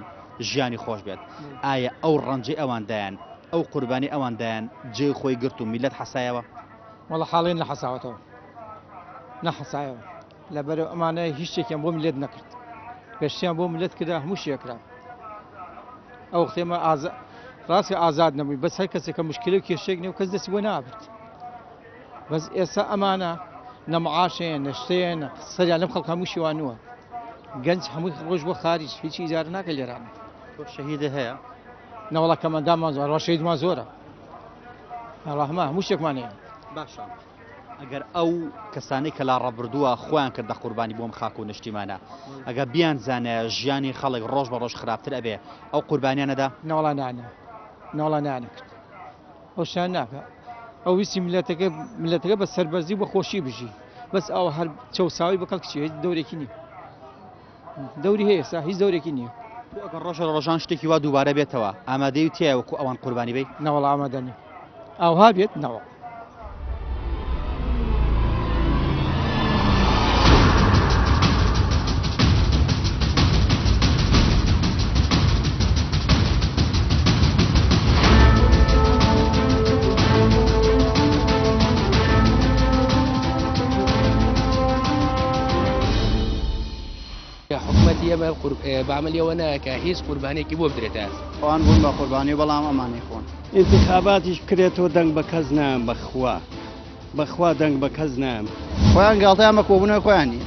ژیانی خۆش بێت. ئایا ئەو ڕەنجەی ئەواندایان ئەو قوربانی ئەواندایان جێ خۆی گرت و میلەت حەسایەوە؟ وەڵا حاڵێن لە حەساوەتەوە نەحەسایەوە لەبەرەوە ئەمانە هیچ شتێکیان بۆ میلەت نەکرد، پێشتیان بۆ میلەت کردا هەموو شتێکرا. ئەو وەختێمە ڕاستی ئازاد نەبووی، بەس هەر کەسێک کە مشکلە و کێشێک نیە و کەس دەستی بۆ نابرد. بەس ئێستا ئەمانە نەمەعاشەیە نەشتەیە سەریان لەم خەڵک هەموو شیوانووە. گەنج هەمووی ڕۆژ بۆ خارج هیچی ئیجارە ناکە لێرانە. تۆ شەهیدە هەیە؟ نەوەڵا کەمەندامان زۆر ڕۆژەیدمان زۆرە. ڕاهمە هەموو شتێکمان هەیە. باشە. ئەگەر ئەو کەسانی کە لا ڕەبردووە خۆیان کردە قوربانی بۆم خاک و نیشتیمانە، ئەگەر بیان زانە ژیانی خەڵک ڕۆژ بە ڕۆژ خراپتر ئەبێ ئەو قوربانیانەدا؟ نەوەڵا نانە نەوەڵا نانەکرد. ئەو شان ناکە. ئەو ویستی ملەتەکە بە سەربەرزی بە خۆشی بژی، بەس ئەو هەر چەوساوی بەکەڵ کچی هیچ دەورێکی نییە. دەوری هەیە ئێستا هیچ دەورێکی نییە. ئەگەر ڕۆژە ڕۆژان شتێکی وا دووبارە بێتەوە ئامادەی تایە وەکو ئەوان قوربانی بێ؟ نەوەڵا ئامادە نییە. ئەوها بێت نەوە. بعملیەوە ناکە هیچ قوربانێکی بۆ بدرێتە خۆیان بوون بە قوربانی و بەڵام ئەمانەی خۆن. ئینتخاباتیش بکرێتەوە دەنگ بە کەس نام بەخوا دەنگ بە کەس نام. خۆیان گاڵتەیان بە کۆبوونەوەی خۆیان نیە.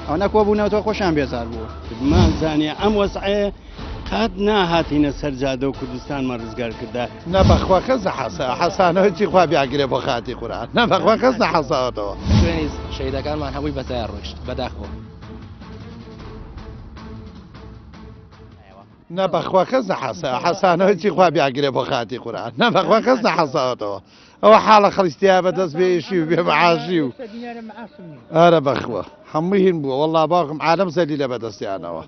ئەو نەکۆبوونەوەتەوە خۆشیان بێزار بوو. مازانێ ئەم وەسعەیە قەت ناهاتینە سەر جادە و کوردستانمان ڕزگار کردا. نەبەخوا کەس حەسانەوەی خوا بیاگرێ بۆ خاتی قورئان. نەبەخوا کەس نەحەساوەتەوە. شوێنی شەهیدەکانمان هەمووی بەجار ڕۆیشت بەداخەوە. نەبەخوا کەس حەسانەوەی خوا بیاگرێ بۆ خاتی قورئان. نەبەخوا کەس نەحەساوەتەوە. ئەوە حاڵە خەڵستیا بەدەست بێشی و بێ مەعاشی و ئارە بەخوا هەمووی هین بووە وەڵڵا باوکم عالەم زەلیلە بەدەستیانەوە.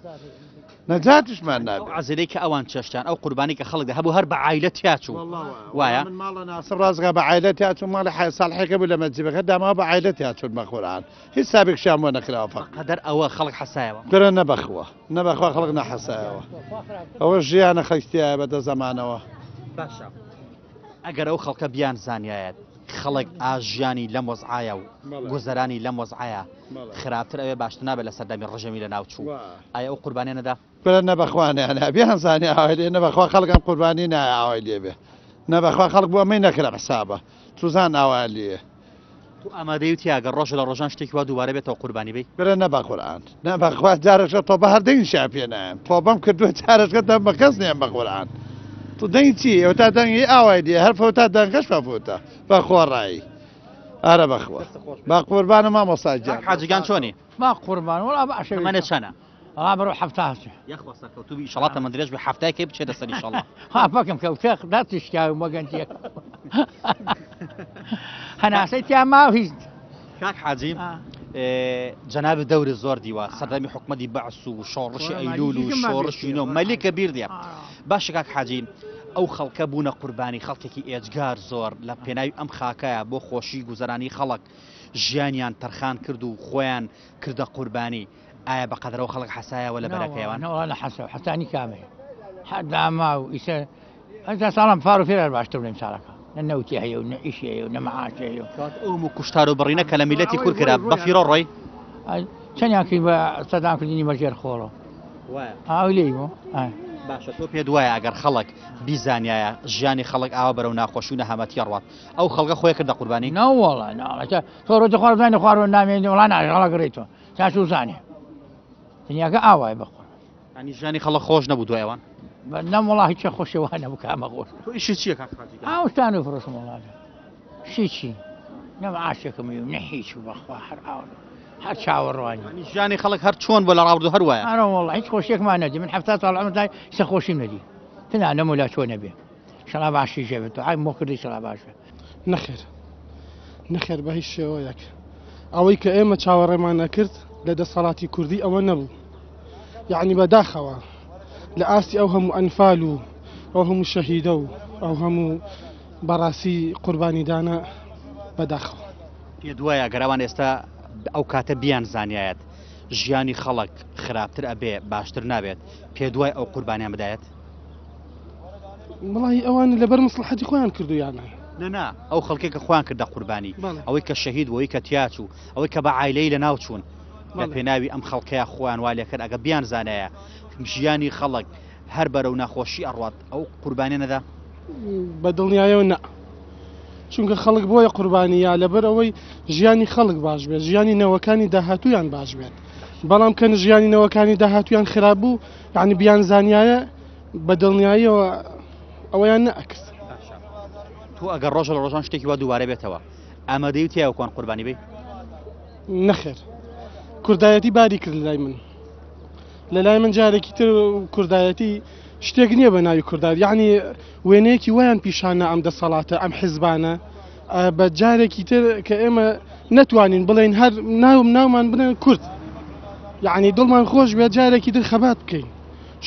نەجاتیشمان نابێت. عەزیلەی کە ئەوان چێشتیان ئەو قوربانی کە خەڵک هەبوو هەر بە عایلە تیاچوو. وایە؟ من ماڵە ناسر ڕازگا بە عایلە تیاچوو ماڵی حای ساڵحێکە بوو لە مەجلیبەکە داما بە عایلە تیاچوون بە قورئان. هیچ سابێکشیان بۆ نەکراوە فەقەت. قەدەر ئەوە خەڵک حەسایەوە. گرە نەبەخوا خەڵک نەحەسایەوە. ئەوە ژیانە خەڵکتیایە بەدە زەمانەوە. باشە. ئەگەر ئەو خەڵکە بیان زانیایەت خەڵک ئاژیانی لەم وەزعایە و گوزەرانی لەم وەزعایە خراپتر ئەوێ باشتر نابێت لە سەردەمی ڕژەمی لە ناوچوو. ئایا ئەو قوربانیانەدا؟ برە نەبەخوانیانە بیان زانی ئاوای لێ نەبەخوا خەڵکم قوربانی نایە ئاوای لێ بێ. نەبەخوا خەڵک بۆ ئەمەی نەکرا حسابە. توزان ئاوای لێ. تو ئامادەی وتی ئەگەر ڕۆژە لە ڕۆژان شتێکی وا دووبارە بێتەوە قوربانی بێ؟ برە نەبە قورئان. نەبەخوا جارەشە تۆ بە هەردەنگ شا پێ نایەم. تۆ بەم کردووە جارەشکە دەم بە کەس نییەم بە قورئان. تو دەنگ چی؟ ئەو تا دەنگی ئاوای لێ هەر فەوتا دەنگەش بەفوتە بە خۆڕایی. ئارە بەخوا. با قوربانە مامۆستاجان. حاجیگان چۆنی؟ ما قوربان وەڵا باشە منە چەنە؟ بروح حفتاش یاخوا سەرکەوتوبی ئیشەڵات ئەمە درێژ بێ هەفتایەکەی بچێتە سەر ئیشەڵڵا ها بەکەم کەوتە داتیشکا و مەگەنتێک هەناسەی تیا ماو هیچ کاک حاجیم جەنابی دەوری زۆر دیوە سەردەمی حکومەتی بەعس و شۆڕشی ئەیلول و شۆڕشی نۆ مەلیکە بیر دێ باشە کاک حاجیم ئەو خەڵکە بوونە قوربانی خەڵکێکی ئێجگار زۆر لە پێناوی ئەم خاکایە بۆ خۆشی گوزەرانی خەڵک ژیانیان تەرخان کرد و خۆیان کردە قوربانی ئایا بەقەدرەوە خەڵک حەسایەوە لە بەرەکەیوان لە حەسە حەسانی کامێ حەداما و ئیسە ئەجا ساڵم فار و فێرە باشتر لەم ساڵەکە نە نەوتی هەیە و نە ئیشی هەیە و نە مەعاش هەیە ئەوم و کوشتار و بڕینە کە لە میلەتی کورد کرا بەفیرۆ ڕۆی چەندیان کرد بە سەدان کردنی مەژێر خۆڵە ئاو لێی بۆ باشە تۆ پێ دوایە ئەگەر خەڵک بیزانایە ژیانی خەڵک ئاوا بەرەو ناخۆشی و نەهامەتی ڕوات ئەو خەڵکە خۆی کردە قوربانی نەوەڵە ناڵەکە تۆ ڕۆژە خوارزانانی خوارەوە نامێنی وڵان هەڵەگەڕێتەوە چاچوو زانێ دنیاکە ئاوای بەخۆ ینی ژیانی خەڵک خۆش نەبوو دوایەوان نەم وڵی چه خۆشەوانە بوو کامە خۆش تۆ ئیشی چییە کاک ئاوستان و فرۆشم وڵاتە شیچی نەم عاشەکەمی و نە هیچ و بەخوا هەر ئاو هەر چاوەڕوانی ژیانی خەڵک هەر چۆن بۆ لە ڕابردوو هەروایە ئەرە وڵی هیچ خۆشیێکمان نەدی من هەفتا ساڵ عەمەدای سە خۆشیم نەدی تەنیا نەمولا چۆ نەبێ شەڵا باشی ژێبێت و ئای مۆ کردی شەڵا باشە نەخێر بە هیچ شێوەیەک ئەوەی کە ئێمە چاوەڕێمان نەکرد لە دەسەڵاتی کوردی ئەوە نەبوو یعنی بەداخەوە لە ئاستی ئەو هەموو ئەنفال و ئەو هەموو شەهیدە و ئەو هەموو بەڕاستی قوربانی دانا بەداخەوە پێ دوایە گەراوان ئێستا ئەو کاتە بیان زانایەت ژیانی خەڵک خراپتر ئەبێ باشتر نابێت پێ دوای ئەو قوربانیان بدایەت وڵی ئەوان لەبەر مەسلحەتی خۆیان کردویانە نەنا ئەو خەڵکێک کە خۆیان کردە قوربانی ئەوەی کە شەهید ئەوەی کە تیاچ و ئەوەی کە بە عایلەی لە ناو چوون لە پێناوی ئەم خەڵکەیە خۆیان والێ کرد ئەگە بیان زانایە ژیانی خەڵک هەر بەرەو ناخۆشی ئەڕوات ئەو قوربانیە نەدا بە دڵنیایەوە نە چونکە خەڵک بۆیە قوربانیە لەبەر ئەوەی ژیانی خەڵک باش بێت ژیانی نەوەکانی داهاتویان باش بێت بەڵام کە ژیانی نەوەکانی داهاتویان خراپ بوو یعنی بیان زانایە بە دڵنیاییەوە ئەوەیان نەئەکس تۆ ئەگەر ڕۆژە لە ڕۆژان شتێکی وا دووبارە بێتەوە ئامادەی تیاوە کۆن قوربانی بێ نەخێر کوردایەتی باری کرد لای من لە لای من جارێکی تر کوردایەتی شتێک نییە بە ناوی کوردات یعنی وێنەیەکی ویان پیشانە ئەم دەسەڵاتە ئەم حیزبانە بە جارێکی تر کە ئێمە نەتوانین بڵێن هەر ناومان بنێن کورد یعنی دڵمان خۆش بێت جارێکی تر خەبات بکەین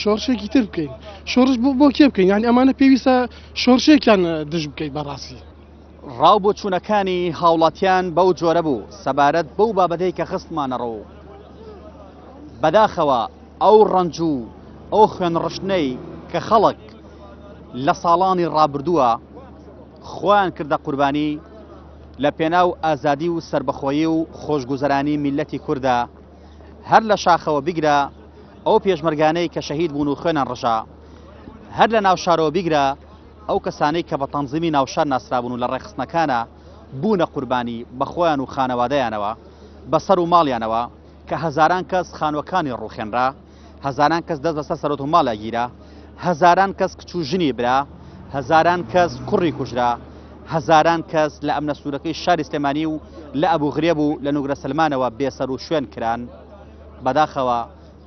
شۆڕشێکی تر بکەین شۆڕش بۆ کێ بکەین یعنی ئەمانە پێویستە شۆڕشێکیان دژ بکەیت بەڕاستی ڕاو بۆ چوونەکانی هاوڵاتیان بەو جۆرە بوو سەبارەت بەو بابەتەی کە خستمانەڕۆ بەداخەوە ئەو ڕەنج و ئەو خوێنڕشتنەی کە خەڵک لە ساڵانی ڕابردووە خۆیان کردە قوربانی لە پێناو ئازادی و سربەخۆیی و خۆشگوزەرانی میلەتی کووردە هەر لە شاخەوە بیگرە ئەو پێشمەرگانەی کە شەهید بوون و خوێنان ڕژا هەر لە ناو شارەوە بیگرە ئەو کەسانەی کە بە تەنزیمی ناوشار ناسرابوون و لە ڕێخستنەکانە بوونە قوربانی بە خۆیان و خانەوادەیانەوە بەسەر و ماڵیانەوە کە هەزاران کەس خانوەکانی ڕوخێنرا هەزاران کەس دەست بەسەر سەرۆت و ماڵەگیرە هەزاران کەس کچ و ژنی برا هەزاران کەس کوڕی کوژرا هەزاران کەس لە ئەمنە سوورەکەی شاری سلێمانی و لە ئەبوغرێب و لە نوگرە سلمانەوە بێسەر و شوێن کران بەداخەوە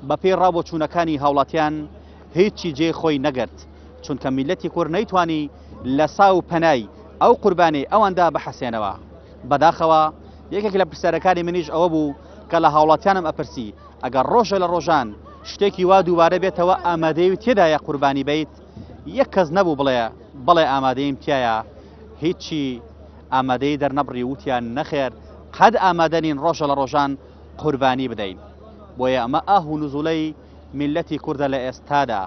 بەپێی ڕابۆچوونەکانی هاوڵاتیان هیچی جێ خۆی نەگرت چونکە میلەتی کوورد نەیتوانی لە ساو پەنای ئەو قوربانی ئەوەندا بەحەسێنەوە بەداخەوە یەکێک لە پرسیارەکانی منیش ئەوە بوو کە لە هاوڵاتیانم ئەپرسی ئەگەر ڕۆژە لە ڕۆژان شتێکی وا دووبارە بێتەوە ئامادەی تێدایە قوربانی بیت یەک کەس نەبوو بڵێ ئامادەیم تایە هیچی ئامادەی دەرنەبڕی وتیان نەخێر قەد ئامادەنین ڕۆژە لە ڕۆژان قوربانی بدەین بۆیە ئەمە ئاه و نزوڵەی میلەتی کووردە لە ئێستادا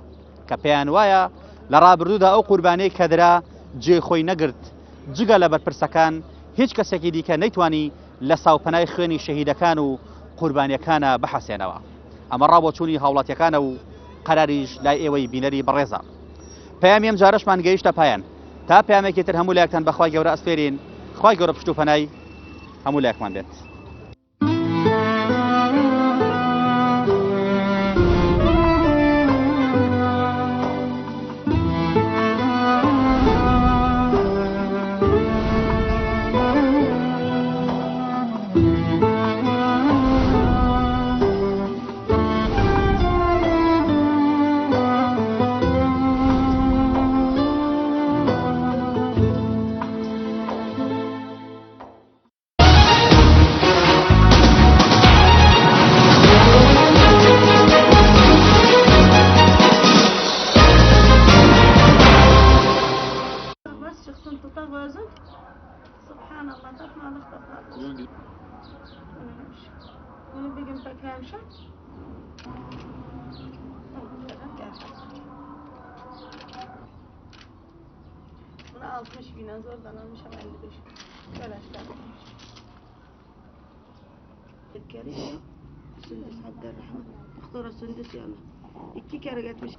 کە پێیان وایە لە ڕابردوودا ئەو قوربانەی کە درا جێخۆی نەگرت جگە لە بەرپرسەکان هیچ کەسێکی دیکە نەیتوانی لە ساوپەنای خوێنی شەهیدەکان و قوربانیەکانە بەحەسێنەوە ئەمە ڕابۆچوونی هاوڵاتیەکانە و قەراریش لای ئێوەی بینەری بەڕێزە پەیامی ئەم جارەشمان گەیشتە پایان تا پەیامێکی تر هەموو لایەکتان بەخوای گەورە ئەسپێرین خوای گەورە پشت و پەنای هەموو لایەکمان بێت غوزك سبحان الله تطمع لك من بيجن فكامشة أنا أصلا مش فينا زور أنا مش هعمل بيش بلاش تعمل الكريم سندس عبد الرحمن اختار السندس يلا إكي كرجت مش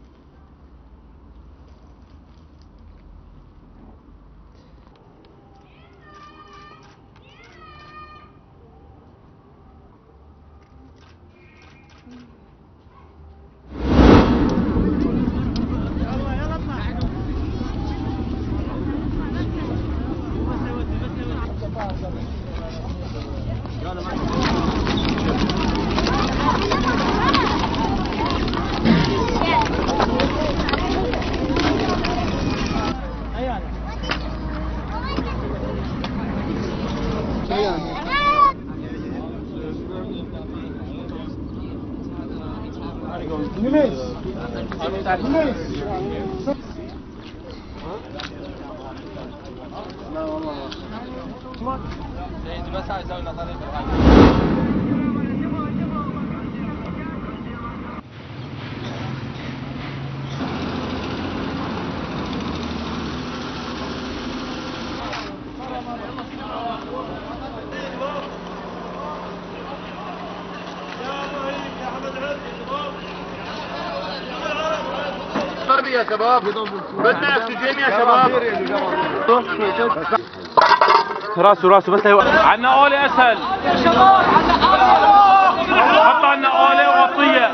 يا شباب بدنا اكسجين يا شباب راسه بس عنا اولي اسهل يا شباب حط عنا اولي وغطيه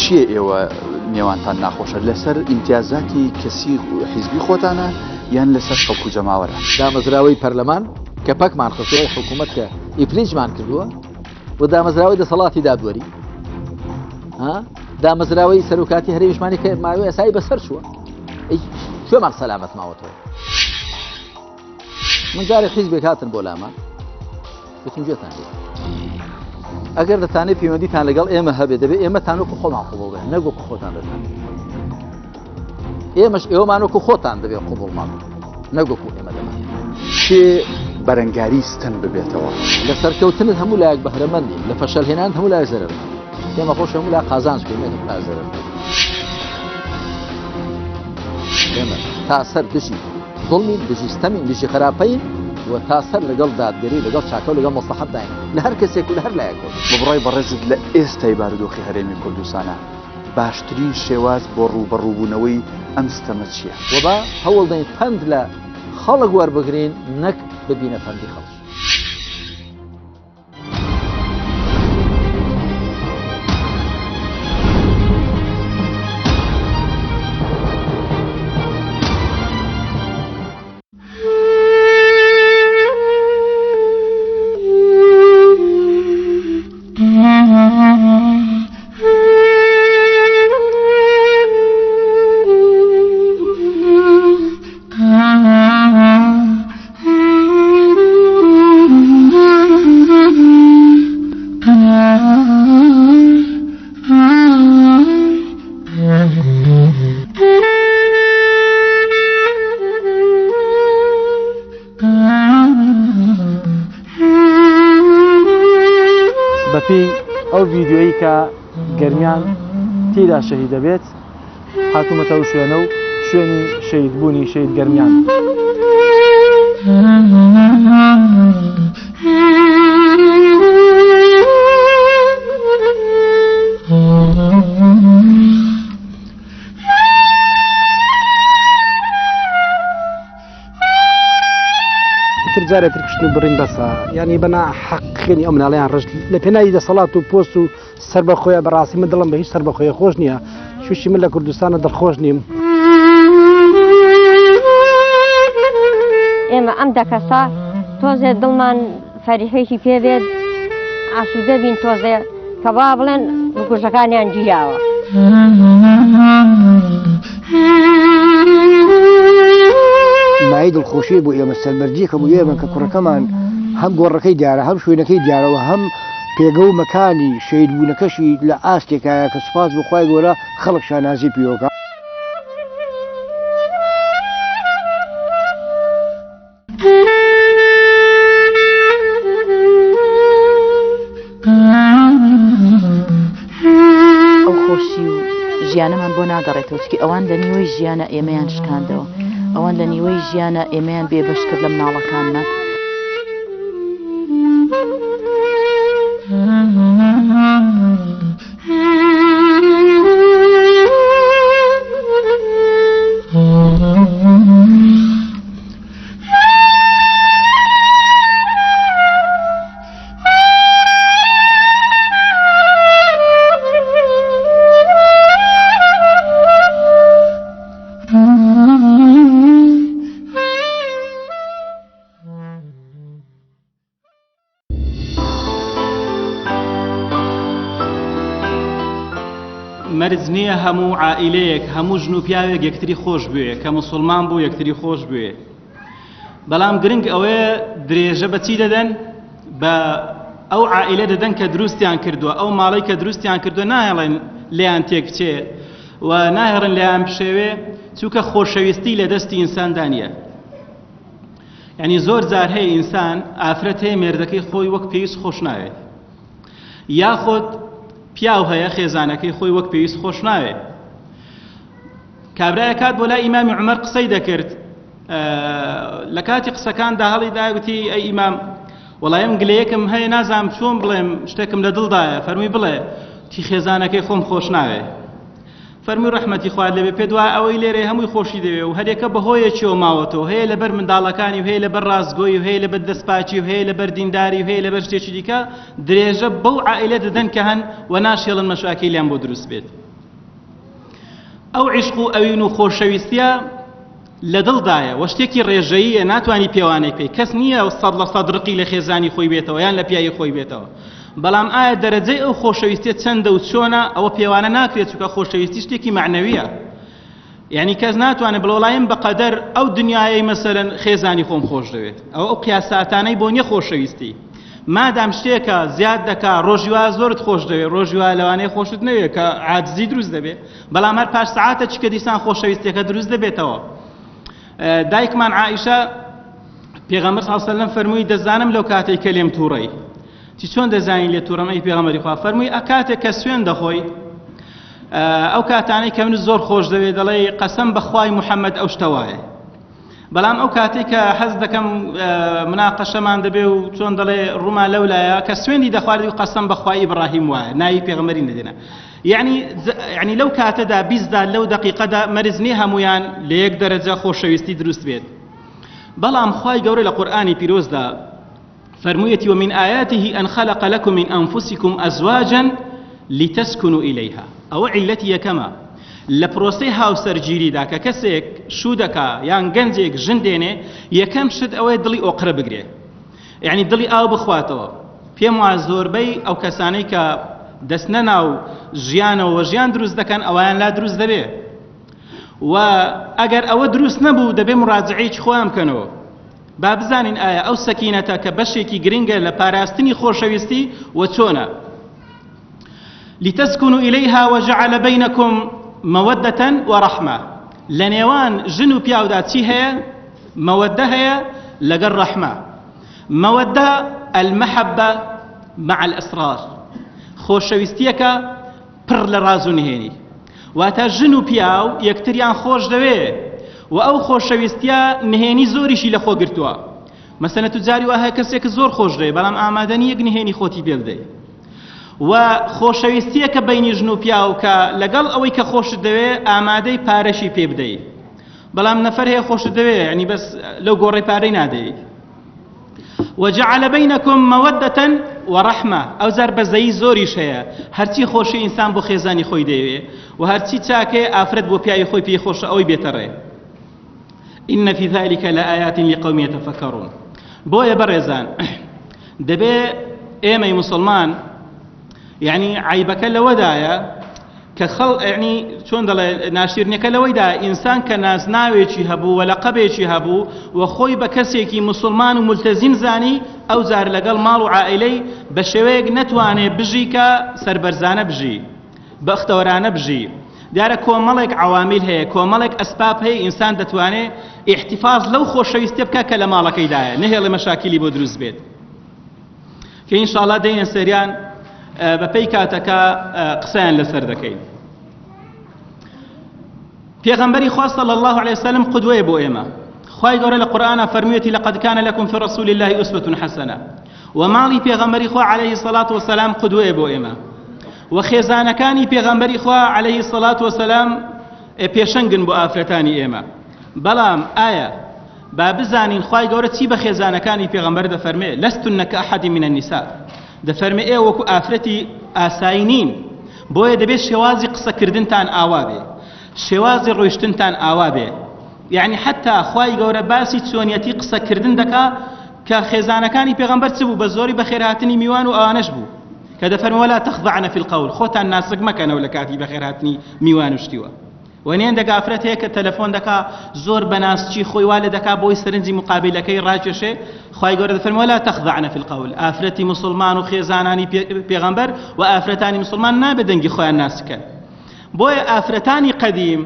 چیە ئێوە نێوانتان ناخۆشە لەسەر ئیمتیازاتی کەسی حیزبی خۆتانە یان لەسەر خەڵکو جەماوەرە دامەزراوەی پەرلەمان کە پەکمان خستەوە حکوومەت کە ئیپلیجمان کردووە و دامەزراوەی دەسەڵاتی دادوەری دامەزراوەی سەرۆکاتی هەرێمیشمانی کە ماوەی ئەسایی بەسەر چووە شوێمان سەلامەت ماوەتەوە من جارێک حیزبێک هاتن بۆ لامان وتم گوێتان لێ ئەگەر دەتانێت پەیوەندیتان لەگەڵ ئێمە هەبێت دەبێت ئێمەتان وەکو خۆمان قبوڵ بکەین نەگوەکو خۆتان دەتانێت ئێمەش ئێوەمان وەکو خۆتان دەبێت قبوڵمان نەگوەکو ئێمە دەمانێت چێ بەرەنگاری ستن ببێتەوە لە سەرکەوتنت هەموو لایەک بەهرەمەندین لە فەشەلهێنان هەموو لای زەرەر ئێمە خۆش هەموو لای قازانج بکەین لا زەرەر ئێمە تا سەر دژی ظڵمین دژی ستەمین دژی خراپەین و تا سەر لەگەڵ دادگەری لەگەڵ چاکە و لەگەڵ مەسلحەت داین لە هەر کەسێک و لە هەر لایەک بڕای بەڕێزت لە ئێستای بارودۆخی هەرێمی کوردستانە باشترین شێواز بۆ ڕووبەڕووبوونەوەی ئەم ستەمە چییە؟ وەبا هەوڵ دەین پند لە خەڵک وەربگرین نەک ببینە پەندی خەڵک ئەو ڤیددیۆیی کە گەرمیان تێدا شەهید دەبێت هاتوومەتە و شوێنە و شوێنی شەهیدبوونی شەهید گەرمیان. جارێت ترکشتی بڕین بەسە ینی بەنا حەقیقی ئەو مناڵیان ڕشت لە پێناوی دەسەڵات و پۆست و سەر بەخۆیە بەڕاستی من دڵم بە هیچ سەر بەخۆیە خۆش نییە شوشی من لە کوردستانە دڵخۆش نیم. ئێمە ئەم دەکەسا تۆزێ دڵمان فەریحێکی پێبێت ئاسوودە بین تۆزێ کە وا بڵێن گوژەکانیان گیراوە. مای دڵخۆشی بۆ ئێمە سەربەرجێکە بۆ ئێمە کە کوڕەکەمان هەم گۆڕەکەی دیارە هەم شوێنەکەی دیارەوە هەم پێگە و مەکانی شەهیدبوونەکەشی لە ئاستێکایە کە سوپاس بخوای گۆرە خەڵک شانازی پێوەکە. ئەو خۆشی و ژیانەمان بۆ ناگەڕێتەوە چکە ئەوان لە نیوەی ژیانە ئێمەیان شکاندەوە ئەوان لە نیوەی ژیانە ئێمەیان بێبەش کرد لە مناڵەکانمان. مەرج نییە هەموو عائیلەیەک هەموو ژن و پیاوێک یەکتری خۆش بوێ کە موسڵمان بوو یەکتری خۆش بوێ بەڵام گرنگ ئەوەیە درێژە بە چی دەدەن بە ئەو عائیلە دەدەن کە دروستیان کردووە ئەو ماڵی کە دروستیان کردووە ناهێڵێن لێیان تێک بچێ و ناهێڕن لێیان بشێوێ چونکە خۆشەویستی لە دەستی ئینساندا نییە. یعنی زۆر جار هەیە ئینسان ئافرەت هەیە مێردەکەی خۆی وەک پێویست خۆش ناوێت یاخۆت پیاو هەیە خێزانەکەی خۆی وەک پێویست خۆش ناوێت. کابرایە کات بۆ لای ئیمامی عومەر قسەی دەکرد لە کاتی قسەکاندا هەڵی داگوتی ئەی ئیمام وەڵایم گلەیەکم هەیە نازانم چۆن بڵێم شتێکم لە دڵدایە فەرمووی بڵێ تی خێزانەکەی خۆم خۆش ناوێت. فەرمووی ڕەحمەتی خوارد لەبێ پێ دوای ئەوەی لێرە هەمووی خۆشی دەوێ و هەرێکە بەهۆیەکیەوە ماوەتەوە هەیە لەبەر منداڵەکانی و هەیە لەبەر ڕاستگۆی و هەیە لەبەر دەستپاچی و هەیە لەبەر دینداری و هەیە لەبەر شتێکی دیکە درێژە بەو عائیلە دەدەن کە هەن و ناشێڵن مەشاکیلیان بۆ دروست بێت. ئەو عیشق و ئەوین و خۆشەویستیە لە دڵدایە و شتێکی ڕێژەییە ناتوانی پێوانەی پێی کەس نییە سەد لە سەد ڕقی لە خێزانی خۆی بێتەوە یان لە پیاوی خۆی بێتەوە. بەڵام ئایا دەرەجەی ئەو خۆشەویستیە چەندە و چۆنە ئەوە پێوانە ناکرێت چونکە خۆشەویستی شتێکی معنەویە. یعنی کەس ناتوانێت بڵۆڵایم بەقەدەر ئەو دنیای مەسەرەن خێزانی خۆم خۆش دەوێت ئەو قیاساتانەی بۆ نییە خۆشەویستی مادام شتێکە زیاد دەکا ڕۆژی وا زۆرت خۆش دەوێت ڕۆژی وا لەوانەیە خۆشت نەوێت کە عاجزی دروست دەبێت بەڵام هەر پاش سەعاتە چکە دیسان خۆشەویستیەکە دروست دەبێتەوە. دایکمان عائیشە پێغەمبەر صلی الله علیه و سلم فەرمووی دەزانم لەو کاتێک کە لێم تووڕەی چی چۆن دەزانی لێ تووڕەم ئەی پێغەمبەری خوا فەرمووی ئەکاتێک کە سوێن دەخۆی ئەو کاتانەی کە من زۆر خۆش دەوێت دەڵێ قەسەم بەخوای محەممەد ئەو شتەوایە بەڵام ئەو کاتێک کە حەز دەکەم مناقەشەمان دەبێ و چۆن دەڵێ ڕووما لەولایە کە سوێندی دەخواردی و قەسەم بەخوای ئیبراهیم وایە ناوی پێغەمبەری نەدێنە. یعنی لەو کاتەدا بیستدا لەو دەقیقەدا مەرج نییە هەمویان لە یەک دەرەجە خۆشەویستی دروست بێت. بەڵام خوای گەورە لە قورئانی پیرۆزدا فرمويتي ومن آياته أن خلق لكم من أنفسكم أزواجا لتسكنوا إليها أو علتي كما لبروسي هاو سرجيري دا كسيك شودكا يان گنجيك جنديني يكم شد أوي دلي أقرب بقري يعني دلي أو بخواتو بيمو زوربي أو كساني كا دسننا و جيانا و جيان دروز دكان أوان لا دروز دبي وأجر أو دروس نبو دبي مراجعي خوام كانوا بابزانين آية أو سكينة كبشيكي جرينجر لباراستني خورشويستي وتونا لتسكنوا إليها وجعل بينكم مودة ورحمة لنيوان جنو بياوداتي هي مودة هي لقى الرحمة مودة المحبة مع الإصرار خۆشەویستیەکە پڕ لە ڕاز و نهێنی واتە ژن و پیاو یەکتریان خۆش دەوێ و ئەو خۆشەویستیە نهێنی زۆریشی لە خۆ گرتووە مەسەلەن تو جاری وایە کەسێک زۆر خۆش دەوێ بەڵام ئامادەنی یەک نهێنی خۆتی پێ بدەی و خۆشەویستیەکە بەینی ژن و پیاو کە لەگەڵ ئەوەی کە خۆشت دەوێ ئامادەی پارەشی پێ بدەی بەڵام نەفەر هەیە خۆشت دەوێ ینی بەس لەو گۆڕی پارەی نادەی وجعل بينكم مودة ورحمة أو زار بزي زوري شيء هرتي خوشي إنسان بو خيزاني خوي ديوي وهرتي تاكي أفرد بو بياي خوي بي خوش أو بيتري إن في ذلك لآيات لقوم يتفكرون بو يا برزان دبي إيمي مسلمان يعني عيبك لودايا كخل يعني شون دل ناشرني كلويدا إنسان كناس ناويشي هبو ولا قبيشي هبو وخوي بكسيكي مسلمان وملتزم زاني أو زار لقال مال وعائلي بشويق نتواني بجيكا سربرزانة بجي باختورانة بجي دارا كومالك عوامل هي كومالك أسباب هي إنسان دتواني احتفاظ لو خوش يستبكى كلامالك يدايا نهي لمشاكل بودروز بيت كي إن شاء الله دين سريان بەپەی قسەیان لەسەر دەکەین پێغەمبەری خوا صلی الله عليه وسلم قدوەیە بۆ ئێمە خوای گەورە لە قورئانە فەرموویەتی لقد كان لكم في رسول الله أسوة حسنة وماڵی پێغەمبەری خوا عليه الصلاة والسلام قدوەیە بۆ ئێمە وخێزانەکانی پێغەمبەری خوا عليه الصلاة والسلام پێشەنگن بۆ ئافرەتانی ئێمە بەڵام ئایا با بزانین خوای گەورە چی بە خێزانەکانی پێغەمبەر دەفەرمێ لستن كأحد من النساء دەفەرمێ ئێوە وەکو ئافرەتی ئاساینین بۆیە دەبێت شێوازی قسەکردنتان ئاوا بێ شێوازی ڕۆیشتنتان ئاوا بێ یعنی حتا خوای گەورە باسی چۆنیەتی قسەکردن دەکا کە خێزانەکانی پێغەمبەر چ بوو بە زۆری بە خێرهاتنی میوان و ئەوانەش بوو کە دەفەرمێ ولا تخضعن في القول خۆتان ناسک مەکەنەوە لە کاتی بە خێرهاتنی میوان و شتیوە وەنێن دەگا ئافرەت هەیە کە تەلەفۆن دەکا زۆر بەناسچی خۆی وا لێ دەکا بۆی سەرنجی مقابلەکەی ڕاکێشێ خوای گەورە دەفەرمێ ولا تخضعن في القول ئافرەتی مسلمان و خێزانانی پێغەمبەر و ئافرەتانی مسلمان نابێت دەنگی خۆیان ناسکەن بۆیە ئافرەتانی قەدیم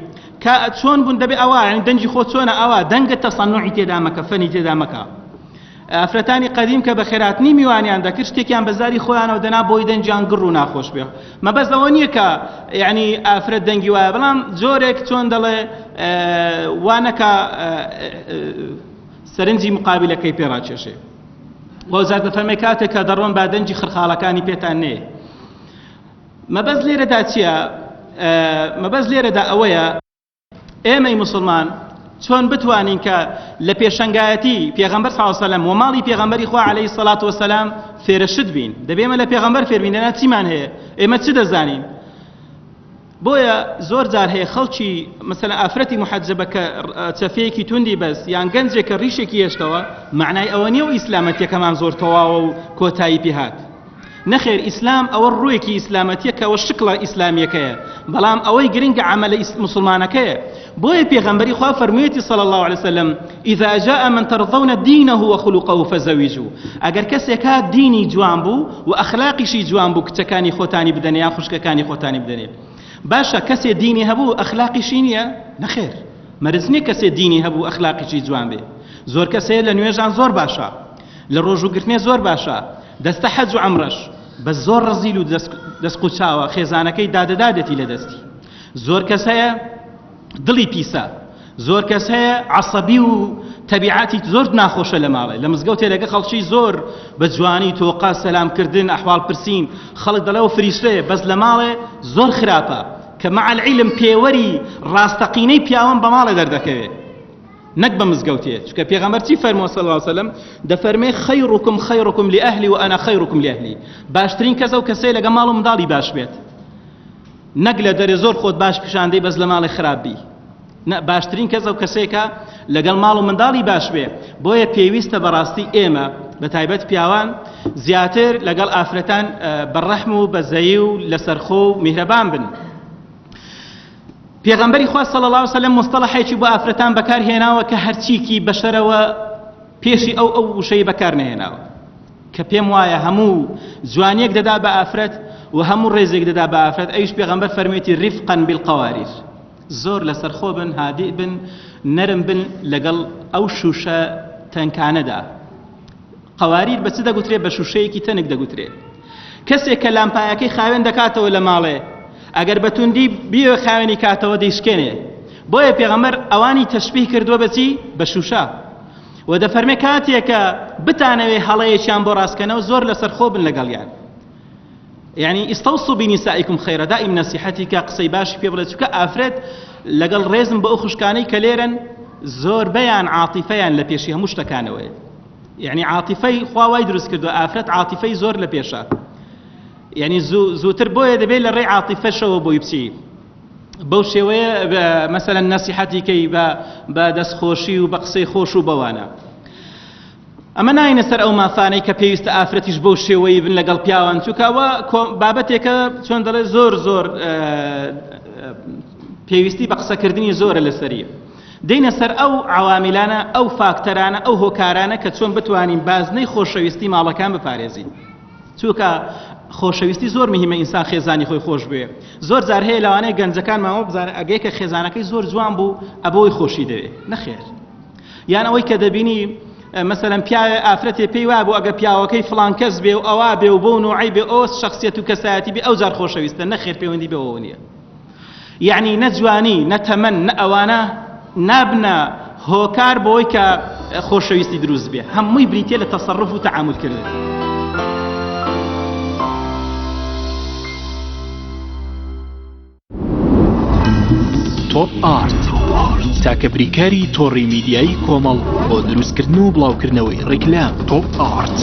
کە چۆن بوون دەبێ ئەوە یعنی دەنگی خۆ چۆنە ئەوە دەنگە تەسەنوعی تێدا مەکە فەنی تێدا مەکە ئافرەتانی قەدیم کە بە خێراتنی میوانیان دەکرد شتێکیان بەزاری خۆیانەوە دەنا بۆی دەنجیان گڕ و ناخۆش بێ مەبەست ئەوە نییە کە یعنی ئافرەت دەنگی وایە بەڵام جۆرێک چۆن دەڵێ وانەکە سەرنجی مقابلەکەی پێڕاکێشێ وەزار دەفەرمێ کاتێک کە دەڕۆن با دەنجی خرخاڵەکانی پێتان نێ مەبەست لێرەدا چییە مەبەست لێرەدا ئەوەیە ئێمەی مسلمان چۆن بتوانین کە لە پێشەنگایەتی پێغەمبەر صلی الله علیه و سلم و ماڵی پێغەمبەری خوا علیه الصلاة والسلام فێرەشت بین دەبێ ئێمە لە پێغەمبەر فێربین لەنا چیمان هەیە ئێمە چ دەزانین بۆیە زۆر جار هەیە خەڵکی مەسەلەن ئافرەتی محەجەبە کە چەفەیەکی توندی بەس یان گەنجێکە ڕیشێکی هێشتەوە معنای ئەوە نییە و ئیسلامەتیەکەمان زۆر تەواوە و کۆتایی پێهات نەخێر ئیسلام ئەوە ڕوویەکی ئیسلامەتیە کە ئەوە شکڵە ئیسلامیەکەیە بەڵام ئەوەی گرنگە عەمەلە مسلمانەکەیە بۆیە پێغەمبەری خوا فەرموویەتی صلی الله عليه وسلم إذا جاء من ترضون دينه وخلقه فزوجوه ئەگەر کەسێک هات دینی جوان بوو و ئەخلاقیشی جوان بوو کچەکانی خۆتانی بدەنێ یان خوشکەکانی خۆتانی بدەنێ باشە کەسێ دینی هەبوو ئەخلاقیشی نییە نەخێر مەرج نییە کەسێ دینی هەبوو ئەخلاقیشی جوان بێ زۆر کەسەیە لە نوێژان زۆر باشە لە ڕۆژوگرتنێ زۆر باشە دەستە حەج و عەمرەش بە زۆر ڕەزیل و دەستقوچاوە خێزانەکەی دادەدادێتی لە دەستی زۆر کەس هەیە دڵی پیسە زۆر کەس هەیە عەسەبی و تەبیعاتی زۆر ناخۆشە لە ماڵێ لە مزگەوتێ لەگە خەڵکی زۆر بە جوانی تۆقا سەلامکردن ئەحواڵ پرسین خەڵک دەڵێەوە فریشتەیە بەس لە ماڵێ زۆر خراپە کە مع العلم پێوەری ڕاستەقینەی پیاوان بە ماڵێ دەردەکەوێت نەک بە مزگەوتێ چونکە پێغەمبەر چی فەرمووە صلی الله عليه وسلم دەفەرمێ خەیڕکم خەیڕکم لأهلی و ئەنا خەیڕکم لأهلی باشترین کەسە و کەسەی لەگە ماڵ و منداڵی باش بێت نەک لە دەرێ زۆر خۆت باش پیشاندەی بەس لە ماڵی خراپ بی باشترین کەسە و کەسێکە لەگەڵ ماڵ و منداڵی باش بێ بۆیە پێویستە بەڕاستی ئێمە بە تایبەت پیاوان زیاتر لەگەڵ ئافرەتان بەڕەحم و بەزەیی و لەسەرخۆ و میهرەبان بن پێغەمبەری خوا صلی الله عليه وسلم مصطلحێکی بۆ ئافرەتان بەکار هێناوە کە هەرچیکی بەشەرەوە پێشی ئەو وشەی بەکار نهێناوە کە پێم وایە هەموو جوانیەک دەدا بە ئافرەت و هەموو ڕێزێک دەدا بە ئافرەت ئەویش پێغەمبەر فەرموویەتی رفقا بالقوارير زۆر لەسەرخۆ بن هادی بن نەرم بن لەگەڵ ئەو شوشە تەنکانەدا قواریر بە چ دەگوترێت بە شوشەیەکی تەنک دەگوترێت کەسێک کە لامپایەکەی خاوێن دەکاتەوە لە ماڵێ ئەگەر بەتوندی بیوە خاوێنی کاتەوە دەیشکێنێ بۆیە پێغەمبەر ئەوانی تەشبیه کردووە بەچی بە شوشە و دەفەرمێ کاتێکە بتانەوێ هەڵەیەکیان بۆ ڕاستکەنەوە زۆر لەسەر خۆ بن لەگەڵیان يعني استوصوا بنسائكم خيرا دائم نصيحتي كقصي باش في بلد شكا افرد لقل ريزم بأخو شكاني كليرن زور بيان عاطفيان لبيشيها مشتكانوي يعني عاطفي خواوي دروس كردو افرد عاطفي زور لبيشا يعني زو تربوية دبي للري عاطفة شو بو يبسي بوشيوية مثلا نصيحتي كي بدس خوشي وبقصي خوش وبوانا ئەمە ناینە سەر ئەو مافانەی کە پێویستە ئافرەتیش بەو شێوەیە بن لەگەڵ پیاوان چووکەوە بابەتێکە چۆن دەڵێ زۆر پێویستی بە قسەکردنی زۆرە لەسەریە دەینە سەر ئەو عواملانە ئەو فاکتەرانە ئەو هۆکارانە کە چۆن بتوانین بازنەی خۆشەویستی ماڵەکان بپارێزین چووکە خۆشەویستی زۆر مهمە ئینسان خێزانی خۆی خۆش بێ زۆر جار هەیە لەوانەیە گەنجەکان مامۆ بزانە ئەگەی کە خێزانەکەی زۆر جوان بوو ئەبەوەی خۆشی دەوێت نەخێر یان ئەوەی کە دەبینی مثلا پیاوە ئافرەتێ پێی وابوو ئەگە پیاوەکەی فڵان کەس بێ و ئەوا بێ و بۆ نوعی بێ ئەو شخصیەت و کەسایەتی بێ ئەو جار خۆشەویستە نەخێر پەیوەندی بەوە نییە یعنی نەجوانی نەتەمەن نە ئەوانە نابنە هۆکار بۆی کە خۆشەویستی دروست بێ هەمووی بریتێ لە تەسەڕف و تەعاملکردن تۆپ ئارت تاکە بریکاری تۆڕی میدیایی کۆمەڵ بۆ دروستکردن و بڵاوکردنەوەی ڕیکلام تۆپ ئارت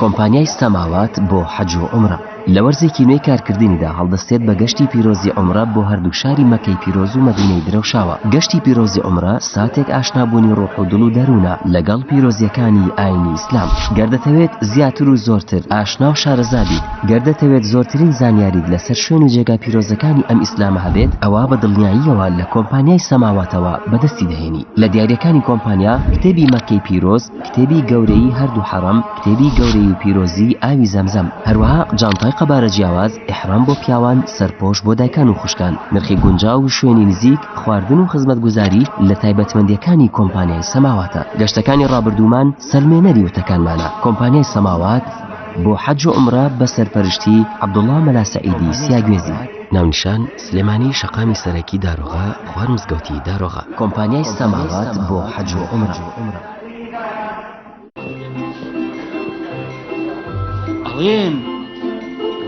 کۆمپانیای سەماوات بۆ حەج و عومرە لە وەرزێکی نوێی کارکردنیدا هەڵدەستێت بە گەشتی پیرۆزی عومرە بۆ هەردوو شاری مەکەی پیرۆز و مەدینەی درەوشاوە گەشتی پیرۆزی عومرە ساتێک ئاشنابوونی ڕۆح و دڵ و دەروونە لەگەڵ پیرۆزیەکانی ئاینی ئیسلام گەردەتەوێت زیاتر و زۆرتر ئاشنا و شارەزابیت گەردەتەوێت زۆرترین زانیاریت لەسەر شوێن و جێگا پیرۆزەکانی ئەم ئیسلامە هەبێت ئەوە بە دڵنیاییەوە لە کۆمپانیای سەماواتەوە بەدەستی دەهێنی لە دیاریەکانی کۆمپانیا کتێبی مەکەی پیرۆز کتێبی گەورەی هەردوو حەڕەم کتێبی گەورەی و پیرۆزی ئاوی زەمزەم هەروەها جانتای قەبارە جیاواز ئیحرام بۆ پیاوان سەرپۆش بۆ دایکان و خوشکان نرخی گونجاو و شوێنی نزیک خواردن و خزمەتگوزاری لە تایبەتمەندیەکانی کۆمپانیای سەماواتە گەشتەکانی ڕابردوومان سەلمێنەری وتەکانمانە کۆمپانیای سەماوات بۆ حەج و عومرە بە سەرپەرشتی عەبدوڵڵا مەلا سەعیدی سیاگوێزی ناونیشان سلێمانی شەقامی سەرەکی دارۆغا خوار مزگەوتی دارۆغا کۆمپانیای سەماوات بۆ حەج و عومرە ئەڵێن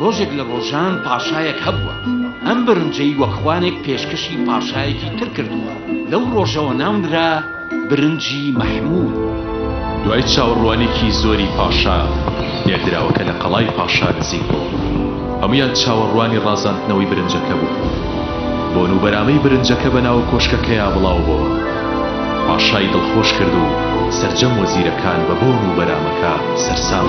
ڕۆژێک لە ڕۆژان پاشایەک هەبووە ئەم برنجەی وەخوانێک پێشکەشی پاشایەکی تر کردووە لەو ڕۆژەوە ناونرا برنجی مەحموود دوای چاوەڕوانێکی زۆری پاشا لێکدراوەکە لە قەڵای پاشا نزیک بوو هەمویان چاوەڕوانی ڕازاندنەوەی برنجەکە بوو بۆ نوبەرامەی برنجەکە بەناو کۆشکەکەیە بڵاو بووە پاشای دڵخۆش کرد و سەرجەم وەزیرەکان بە بۆ نوبەرامەکە سەرسام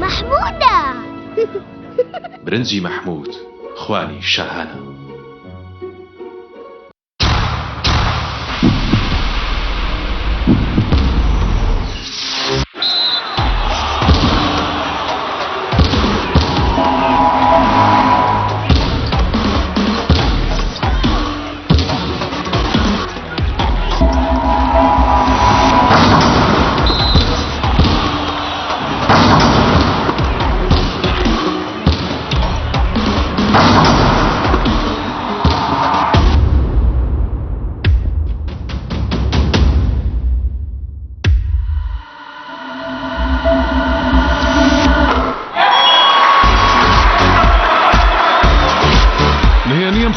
محمودە برنجی محمود خوانی شاهانە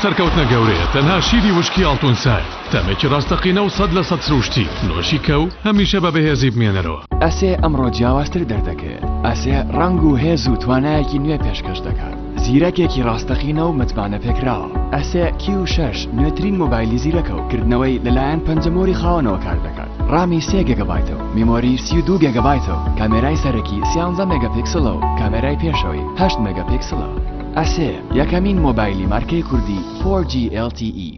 سەرکەوتنە گەورەیە تەنها شیری وشکی ئاڵتونسای تەمێکی ڕاستەقینە و 100% سروشتی نۆشی کە و هەمیشە بە بەهێزی بمێنەرەوە ئەسێ ئەمڕۆ جیاوازتر دەردەکەوێت ئەسێ ڕنگ و هێز و توانایەکی نوێ پێشکەش دەکات زیرەکێکی ڕاستەقینە و متمانە پێکراوە ئەسێ Q6 نوێترین مۆبایلی زیرەکە و کردنەوەی لەلایەن پەنجەمۆری خاوەنەوە کار دەکات ڕامی 3 گیگابایتەوە میمۆری 32 گیگابایتەوە کامێرای سەرەکی 13 مێگاپیکسلە و کامێرای پێشەوەی 8 مێگاپیکسلە ئەسێ یەکەمین مۆبایلی مارکەی کوردی 4G LTE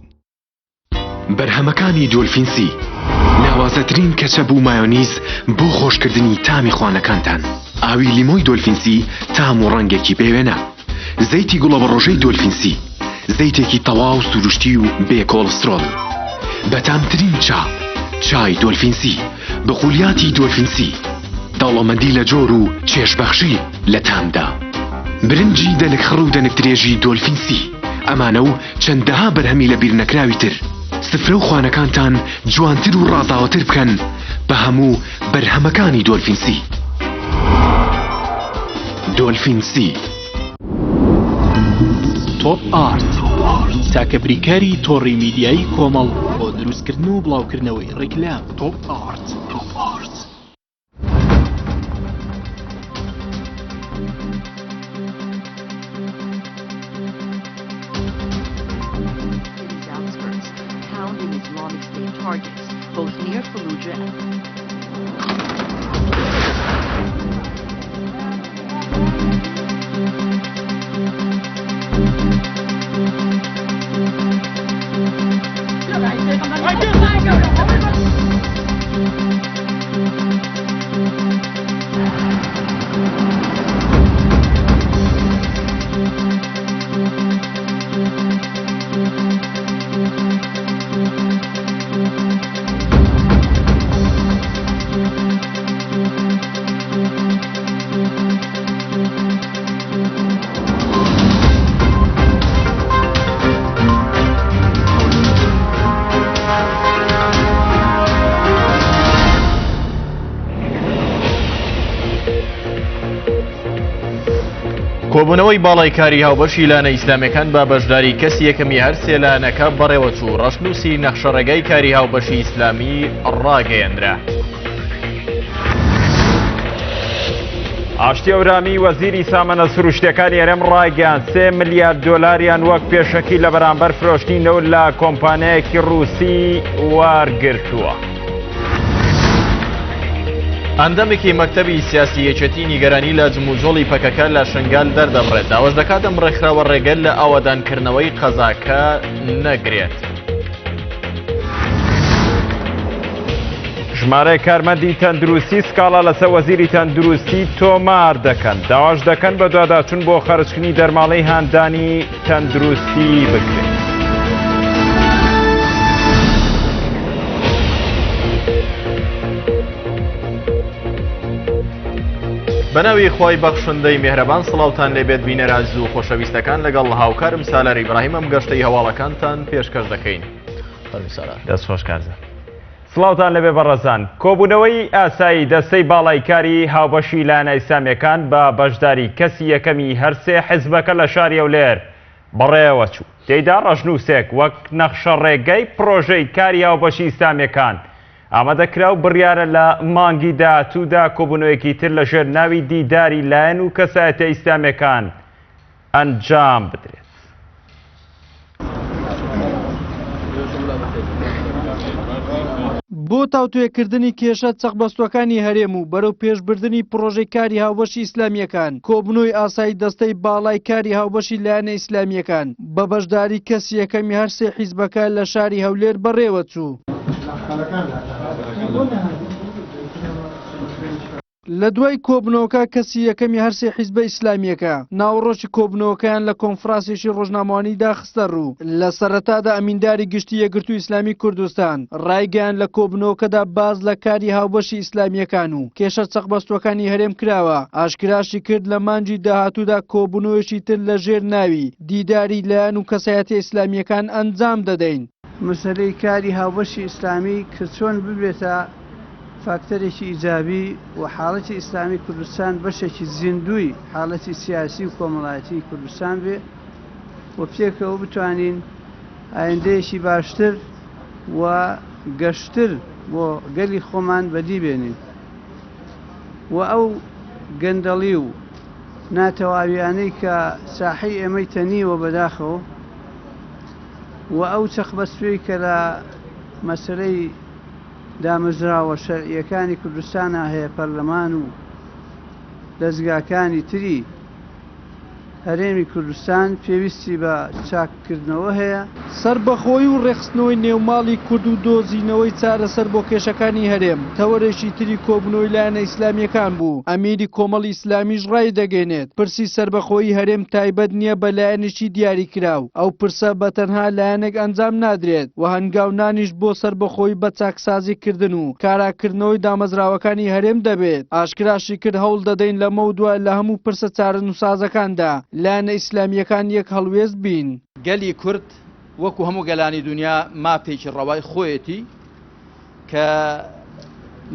بەرهەمەکانی دۆلفینسی ناوازەترین کەچەب و مایۆنیز بۆ خۆشکردنی تامی خوانەکانتان. ئاوی لیمۆی دۆلفینسی تام و ڕەنگێکی پێوێنە. زەیتی گوڵە بە ڕۆژەی دۆلفینسی، زەیتێکی تەواو سروشتی و بێ کۆلسترۆل. بەتامترین چای دۆلفینسی، بقولیاتی دۆلفینسی، دەوڵەمەندی لە جۆر و چێشبەخشی لە تامدا. برنجی دەنکخڕ و دەنکدرێژی دۆلفینسی، ئەمانە و چەندەها بەرهەمی لە بیر نەکراوی تر. سفرە و خوانەکانتان جوانتر و ڕازاوەتر بکەن بە هەموو بەرهەمەکانی دۆلفینسی. دۆلفینسی. تۆپ ئارت تاکە بریکاری تۆڕی میدیایی کۆمەڵ بۆ دروستکردن و بڵاوکردنەوەی ڕیکلام. تۆپ ئارت. Pounding Islamic State targets, both near Fallujah and کۆبوونەوەی باڵای کاری هاوبەشی لانە ئیسلامیەکان بە بەشداری کەسی یەکەمی هەر سێ لانەکە بەڕێوەچوو ڕەشنووسی نەخشەڕێگای کاری هاوبەشی ئیسلامی ڕاگەیەندرا. ئاشتی ئەورامی وەزیری سامانە سروشتیەکانی هەرێم ڕاگەیاند 3 ملیارد دۆلاریان وەک پێشەکی لە بەرامبەر فرۆشتنەوە لە کۆمپانیایەکی ڕووسی وارگرتووە. ئەندەمێکی مەکتەبی سیاسی یەکێتی نیگەرانی لە جموجۆڵی پەکەکە لە شنگال دەردەبڕێت. داواش دەکات ئەم ڕێکخراوە ڕێگەل لە ئاوادانکردنەوەی قەزاکە نەگرێت. ژمارەی کارمەندی تەندروستی سکاڵا لەسەر وەزیری تەندروستی تۆمار دەکەن. داواش دەکەن بە دواداچوون بۆ خەرجکردنی دەرماڵەی هاندانی تەندروستی بکرێت. بەناوی خۆی بەخشندەی میهرەبان سڵاوتان لێبێت بینەرازی و خۆشەویستەکان لەگەڵ هاوکارم سالار ئیبراهیم ئەم گەشتەی هەواڵەکانتان پێشکەش دەکەین. دەست خۆش کارزە. سڵاوتان لەبێ بەڕێزان. کۆبوونەوەی ئاسایی دەستەی باڵای کاری هاوبەشی لایەنە ئیسلامیەکان بە بەشداری کەسی یەکەمی هەرسێ حیزبەکە لە شاری ئەولێر بەڕێوە چوو. تێیدا ڕەشنووسێک وەک نەخشەڕێگەی پرۆژەی کاری هاوبەشی ئیسلامیەکان ئامادەکرا و بڕیارە لە مانگی داهاتوودا کۆبوونەوەیەکی تر لە ژێر ناوی دیداری لایەن و کەسایەتە ئیسلامیەکان ئەنجام بدرێت. بۆ تاوتوێکردنی کێشە چەقبەستوەکانی هەرێم و بەرەو پێشبردننی پرۆژەی کاری هاوبەشی ئیسلامیەکان کۆبنەوەی ئاسایی دەستەی باڵای کاری هاوبەشی لایەنە ئیسلامیەکان بە بەشداری کەسی یەکەمی هەر سێ حیزبەکە لە شاری هەولێر بەڕێوە چوو. لە دوای کۆبنەوەکە کەسی یەکەمی هەرسێ حیزبە ئیسلامیەکە ناوەڕۆکی کۆبنەوەکەیان لە کۆنفرانسێکی ڕۆژنامەوانیدا خستە ڕوو. لە سەرەتادا ئەمینداری گشتی یەکگرتووی ئیسلامی کوردستان ڕایگەیان لە کۆبنەوەکەدا باز لە کاری هاوبەشی ئیسلامیەکان و کێشە چەقبەستوەکانی هەرێم کراوە. ئاشکراشی کرد لە مانجی داهاتوودا کۆبنەوەیەکی تر لە ژێر ناوی دیداری لایەن و کەسایەتی ئیسلامیەکان ئەنجام دەدەین. مەسەلەی کاری هاوبەشی ئیسلامی کە چۆن ببێتە فاکتەرێکی ئیجابی و حاڵەتی ئیسلامی کوردستان بەشێکی زیندوی حاڵەتی سیاسی و کۆمەڵایەتی کوردستان بێ و پێکەوە بتوانین ئایندەیەکی باشتر و گەشتر بۆ گەلی خۆمان بەدی بێنین و ئەو گەندەڵی و ناتەواویانەی کە ساحەی ئێمەی تەنیوە بەداخەوە و ئەو چەقبەستوەی کە لە مەسەلەی دامەزراوە شەرعیەکانی کوردستانە هەیە پەرلەمان و دەستگاکانی تری هەرێمی کوردستان پێویستی بە چاککردنەوە هەیە سربەخۆی و ڕێخستنەوەی نێوماڵی کورد و دۆزینەوەی چارەسەر بۆ کێشەکانی هەرێم تەوەرێکی تری کۆبنەوەی لایەنە ئیسلامیەکان بوو ئەمیری کۆمەڵی ئیسلامیش ڕای دەگەێنێت پرسی سربەخۆی هەرێم تایبەت نییە بە لایەنێکی دیاری کراو ئەو پرسە بە تەنها لایەنێک ئەنجام نادرێت و هەنگاونانیش بۆ سربەخۆی بە چاکسازیکردن و کاراکردنەوەی دامەزراوەکانی هەرێم دەبێت ئاشکراشی کرد هەوڵ دەدەین لەمە و دوای لە هەموو پرسە چارەنووسازەکاندا لایەنە ئیسلامیەکان یەک هەڵوێست بین گەلی کورد وەکو هەموو گەلانی دنیا ماپێکی ڕەوای خۆیەتی کە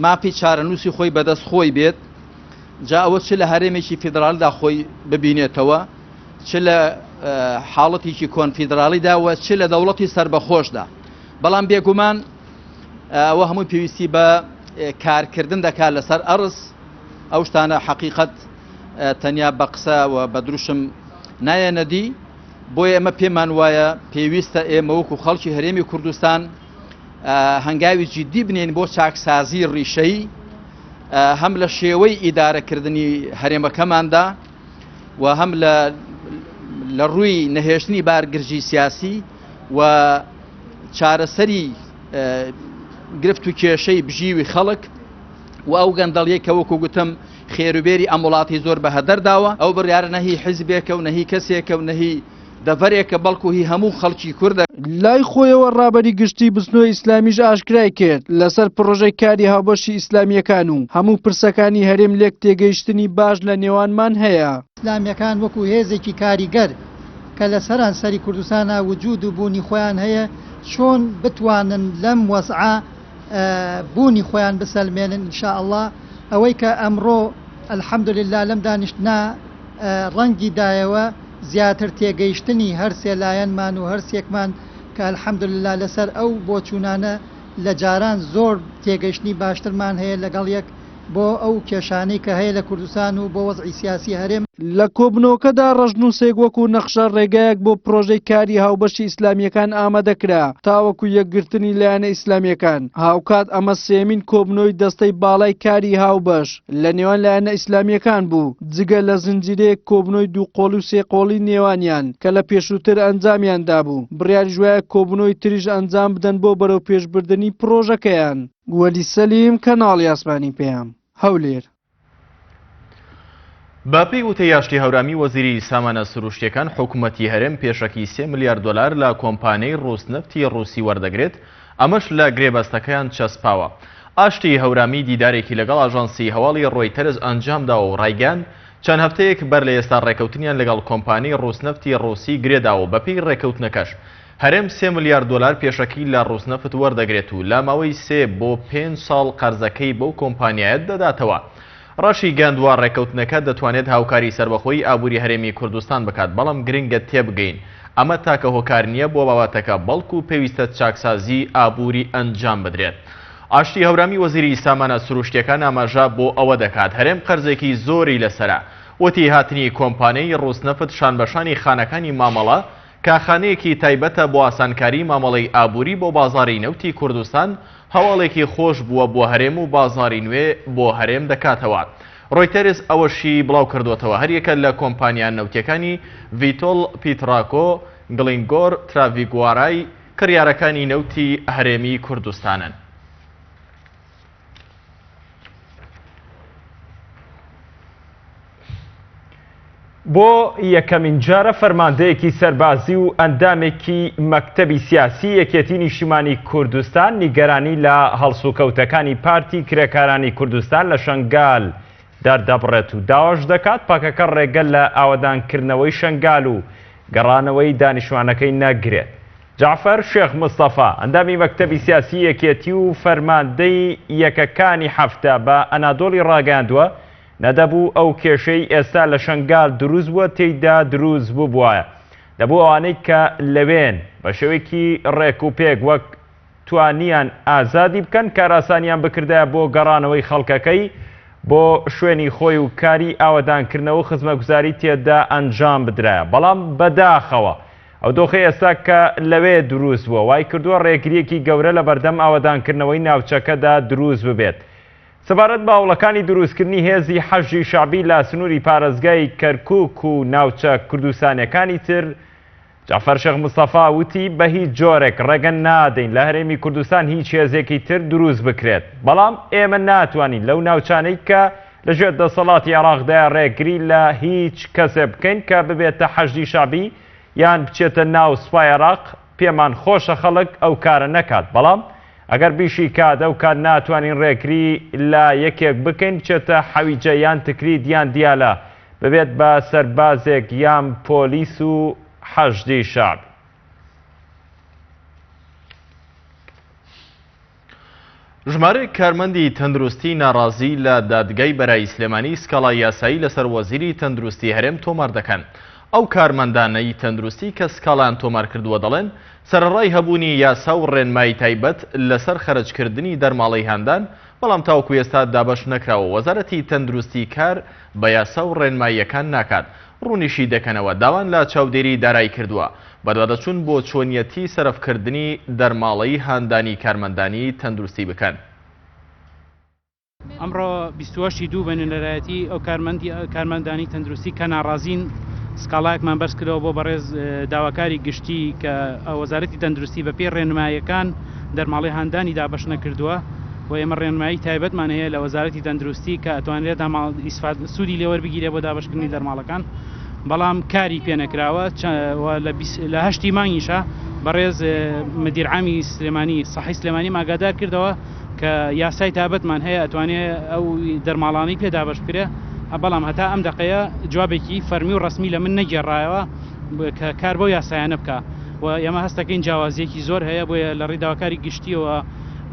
ماپی چارەنووسی خۆی بەدەست خۆی بێت جا ئەوە چ لە هەرێمێکی فیدراالدا خۆی ببینێتەوە چ لە حاڵەتێکی کۆنفیدراالیداوە چ لە دەوڵەتی سربەخۆشدا بەڵام بێگومان ئەوە هەمووی پێویستی بە کارکردن دەکات لەسەر ئەرز ئەو شتانە حەقیقەت تەنیا بە قسە و بە دروشم نایەنەدی بۆیە ئەمە پێمان وایە پێویستە ئێمە وەکو خەڵکی هەرێمی کوردستان هەنگاوی جدی بنێن بۆ چاکسازی ڕیشەی هەم لە شێوەی ئیدارەکردنی هەرێمەکەماندا و هەم لە ڕووی نەهێشتنی بارگرژی سیاسی و چارەسەری گرفت و کێشەی بژیوی خەڵک و ئەو گەندەڵیە کە وەکو گوتم خێروبێری ئەم وڵاتی زۆر بە هەدەرداوە ئەو بڕیارە نەهی حیزبێکە و نەهی کەسێکە و نەهی دەڤەرێکە بەڵکو هی هەموو خەڵکی کوردە لای خۆیەوە ڕابەری گشتی بستنەوەی ئیسلامیش ئاشکرای کرد لەسەر پرۆژەی کاری هاوبەشی ئیسلامیەکان و هەموو پرسەکانی هەرێم لێک تێگەیشتنی باش لە نێوانمان هەیە ئیسلامیەکان وەکو هێزێکی کاریگەر کە لە سەرانسەری کوردستانە وجود و بوونی خۆیان هەیە چۆن بتوانن لەم وەزعە بوونی خۆیان بسەلمێنن ئینشاءالله ئەوەی کە ئەمڕۆ الحەمدولله لەم دانیشتنا ڕەنگی دایەوە زیاتر تێگەیشتنی هەر سێ لایەنمان و هەرسێکمان کە الحەمدولله لەسەر ئەو بۆچوونانە لە جاران زۆر تێگەیشتنی باشترمان هەیە لەگەڵ یەک بۆ ئەو کێشانەی کە هەیە لە کوردستان و بۆ وەزعی سیاسی هەرێم لە کۆبنەوەکەدا ڕەشنووسێک وەکو نەخشە ڕێگایەک بۆ پرۆژەی کاری هاوبەشی ئیسلامیەکان ئامادەکرا تاوەکو یەکگرتنی لایەنە ئیسلامیەکان هاوکات ئەمە سێمین کۆبنەوەی دەستەی باڵای کاری هاوبەش لە نێوان لایەنە ئیسلامیەکان بوو جگە لە زنجیرەیەک کۆبنەوەی دووقۆڵی و سێقۆڵی نێوانیان کە لە پێشووتر ئەنجامیاندا بوو بڕیاری ژوایە کۆبنەوەی تریژ ئەنجام بدەن بۆ بەرەو پێشبردننی پرۆژەکەیان گوەلی سەلیم کەناڵی ئاسمانی پێیان هەولێر باپی وتە یاشتی هەورامی وەزیری سامانە سروشتیەکان حکوومەتی هەرێم پێشەکی 3 میلیارد دلار لە کۆمپانیای ڕووسنەفتی ڕووسی وەردەگرێت ئەمەش لە گرێبەستەکەیان چەسپاوە ئاشتی هەورامی دیدارێکی لەگەڵ ئاژانسی هەواڵی ڕۆیتەرز ئەنجامداوە و ڕایگەان چەند هەفتەیەک بەر لە ئێستا ڕێکەوتنیان لەگەڵ کۆمپانیای ڕووسنەفتی ڕووسی گرێداوە بەپێی ڕێکەوتنەکەش هەرێم 3 میلیارد دلار پێشەکی لە ڕووسنەفت وەردەگرێت و لە ماوەی 3 بۆ 5 ساڵ قەرزەکەی بەو کۆمپانیایەت دەداتەوە ڕەشی گەندووە ڕێکەوتنەکە دەتوانێت هاوکاری سربەخۆی ئابووری هەرێمی کوردستان بکات بەڵام گرنگە تێبگەین ئەمە تاکە هۆکار نییە بۆ بابەتەکە بەڵکو پێویستە چاکسازی ئابووری ئەنجام بدرێت ئاشتی هەورامی وەزیری سامانە سروشتیەکان ئاماژە بۆ ئەوە دەکات هەرێم قەرزێکی زۆری لەسرە وتی هاتنی کۆمپانیای ڕووسنەفت شانبەشانی خانەکانی مامەڵە کاخانەیەکی تایبەتە بۆ ئاسانکاری مامەڵەی ئابووری بۆ بازاری نەوتی کوردستان هەواڵێکی خۆش بووە بۆ هەرێم و بازاری نوێ بۆ هەرێم دەکاتەوە ڕۆیتەرز ئەوەشی بڵاو کردوێتەوە هەریەکە لە کۆمپانیان نەوتیەکانی ڤیتۆل پیتراکۆ گلینگۆر تراڤیگوارای کڕیارەکانی نەوتی هەرێمی کوردستانن بۆ یەکەمین جارە فەرماندەیەکی سەربازی و ئەندامێکی مەکتەبی سیاسی یەکێتی نیشتیمانی کوردستان نیگەرانی لە هەڵسوکەوتەکانی پارتی کرێکارانی کوردستان لە شەنگال دەردەبڕێت و داواش دەکات پاکەکە ڕێگەل لە ئاوەدانکردنەوەی شەنگال و گەڕانەوەی دانیشتوانەکەی نەگرێت جعفەر شێخ مستەفا ئەندامی مەکتەبی سیاسی یەکێتی و فەرماندەی یەکەکانی هەفتە بە ئەنادۆڵی ڕاگەاندووە نەدەبوو ئەو کێشەی ئێستا لە شەنگال دروست بووە تێیدا دروست بوو بووایە دەبوو ئەوانەی کە لەوێن بە شێوەیەکی ڕێک و پێک وەک توانیان ئازادی بکەن کاراسانیان بکردایە بۆ گەڕانەوەی خەڵکەکەی بۆ شوێنی خۆی و کاری ئاوەدانکردنەوە و خزمەتگوزاری تێدا ئەنجام بدرایە بەڵام بەداخەوە ئەو دۆخی ئێستا کە لەوێ دروست بووە وای کردووە ڕێگریەکی گەورە لە بەردەم ئاوەدانکردنەوەی ناوچەکەدا دروست ببێت سەبارەت بە هەوڵەکانی دروستکردنی هێزی حەشی شعبی لە سنووری پارێزگای کەرکووک و ناوچە کوردستانیەکانی تر، جعفەر شێخ مستەفا وتی بە هیچ جۆرێک ڕێگە نادەین لە هەرێمی کوردستان هیچ هێزێکی تر دروست بکرێت، بەڵام ئێمە ناتوانین لەو ناوچانەی کە لەژێر دەسەڵاتی عێراقدا ڕێگری لە هیچ کەسێ بکەین کە ببێتە حەشدی شعبی یان بچێتە ناو سوپای عێراق. پێمان خۆشە خەڵک ئەو کارە نەکات، بەڵام ئەگەر بیشی کات ئەو کار ناتوانین ڕێکری لە یەکێک بکەین بچێتە حەویجە یان تکرید یان دیالە ببێت بە سەربازێک یان پۆلیس و حەشدی شعب. ژمارەیەک کارمەندی تەندروستی ناڕازی لە دادگای بەرای سلێمانی سکاڵای یاسایی لەسەر وەزیری تەندروستی هەرێم تۆمار دەکەن. ئەو کارمەندانەی تەندروستی کە سکاڵیان تۆمار کردووە دەڵێن سەرڕای هەبوونی یاسا و ڕێنمایی تایبەت لەسەر خەرجکردنی دەرماڵەی هەندان، بەڵام تاوەکو ئێستا دابەش نەکراوە. وەزارەتی تەندروستی کار بە یاسا و ڕێنماییەکان ناکات، ڕوونیشی دەکەنەوە داوان لە چاودێری دارایی کردووە بەدوادەچوون بۆ چۆنیەتی سەرفکردنی دەرماڵەی هاندانی کارمەندانی تەندروستی بکەن. ئەمڕۆ 28 دوو بەنێرایەتی ئەو کارمەندانی تەندروستی کە ناڕازین سکاڵایەکمان بەرز کردەوە بۆ بەڕێز داواکاری گشتی کە وەزارەتی تەندروستی بە پێ ڕێنماییەکان دەرماڵی هاندانی دابەش نەکردووە و ئێمە ڕێنمایی تایبەتمان هەیە لە وەزارەتی تەندروستی کە ئەتوانرێت سوودی لێوەربگیرێ بۆ دابشکردنی دەرماڵەکان، بەڵام کاری پێ نەکراوە. لە 8 مانگیشە بەڕێز مدیرعامی سلێمانی سەحی سلێمانی ئاگادار کردەوە کە یاسای تایبەتمان هەیە ئەتوانێت ئەو دەرماڵانەی پێ دابش بکرێ، بەڵام هەتا ئەم دقەیە جوابێکی فەرمی و ڕسمی لە من نەگێڕایەوە کە کار بۆ یاسایانە بکە و ئێمە هەستەکەین جیاوازیەکی زۆر هەیە بۆیە لە ڕێی داواکاری گشتیەوە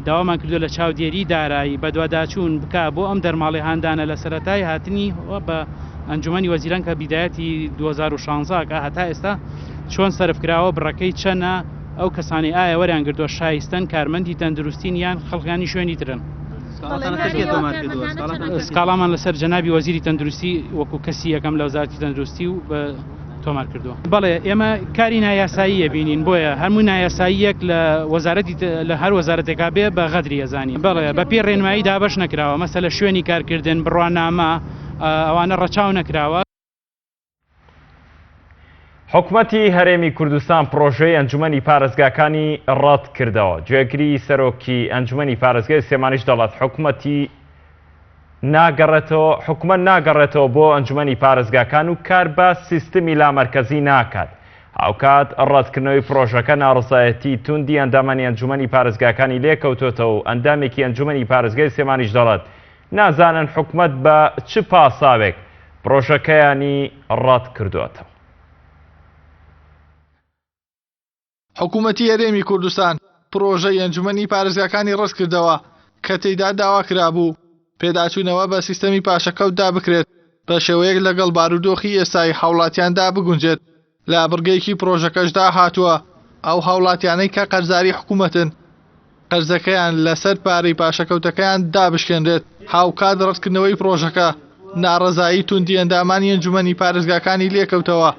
داوامان کردو لە چاودێری دارایی بە دوواداچوون بکە بۆ ئەم دەرماڵی هاندانە لە سەرەتای هاتنی بە ئەنجومەنی وەزیران کە بیدایەتی 2016 کە هەتا ئێستا چۆن سەرفکراوە بڕەکەی چەنە، ئەو کەسانی ئایا وەریان گردووە شایستن کارمەندی تەندروستین یان خەڵکانی شوێنی ترن. سکاڵامان لەسەر جەنابی وەزیری تەندروستی وەکو کەسی یەکەم لە وەزارەتی تەندروستی و بە تۆمار کردووە. بەڵێ ئێمە کاری نایاساییە بینین، بۆیە هەموو نایاساییەک لە وەزارەتی لە هەر وەزارەتێکا بێ بە غەدری ئەزانی. بەڵێ بە پێ ڕێنمایی دابەش نەکراوە، مەسەلە شوێنی کارکردن بڕوانامە ئەوانە ڕەچاو نەکراوە. حکوومەتی هەرێمی کوردستان پرۆژەی ئەنجومەنی پارێزگاکانی ڕەت کردەوە. گوێگری سەرۆکی ئەنجومەنی پارێزگای سلێمانیش دەڵێت حکوومەت ناگەڕێتەوە بۆ ئەنجومەنی پارێزگاکان و کار بە سیستمی لامەرکەزی ناکات. هاوکات ڕەتکردنەوەی پرۆژەکە ناڕزایەتی توندی ئەندامانی ئەنجومەنی پارێزگاکانی لێکەوتوێتەوە و ئەندامێکی ئەنجومەنی پارێزگای سلێمانیش دەڵێت نازانن حکوومەت بە چ پاساوێک پرۆژەکەیانی ڕەت کردوێتەوە. حکوومەتی هەرێمی کوردستان پرۆژەی ئەنجومەنی پارێزگاکانی ڕەت کردەوە کە تێیدا داوا کرابوو پێداچوونەوە بە سیستەمی پاشەکەوتدا بکرێت بە شێوەیەک لەگەڵ بارودۆخی ئێستای هاوڵاتیاندا بگونجێت. لە بڕگەیەکی پرۆژەکەشدا هاتووە ئەو هاوڵاتیانەی کە قەرزاری حکوومەتن قەرزەکەیان لەسەر پارەی پاشەکەوتەکەیان دابشکێنرێت. هاوکات ڕەتکردنەوەی پرۆژەکە ناڕەزایی توندی ئەندامانی ئەنجومەنی پارێزگاکانی لێکەوتەوە.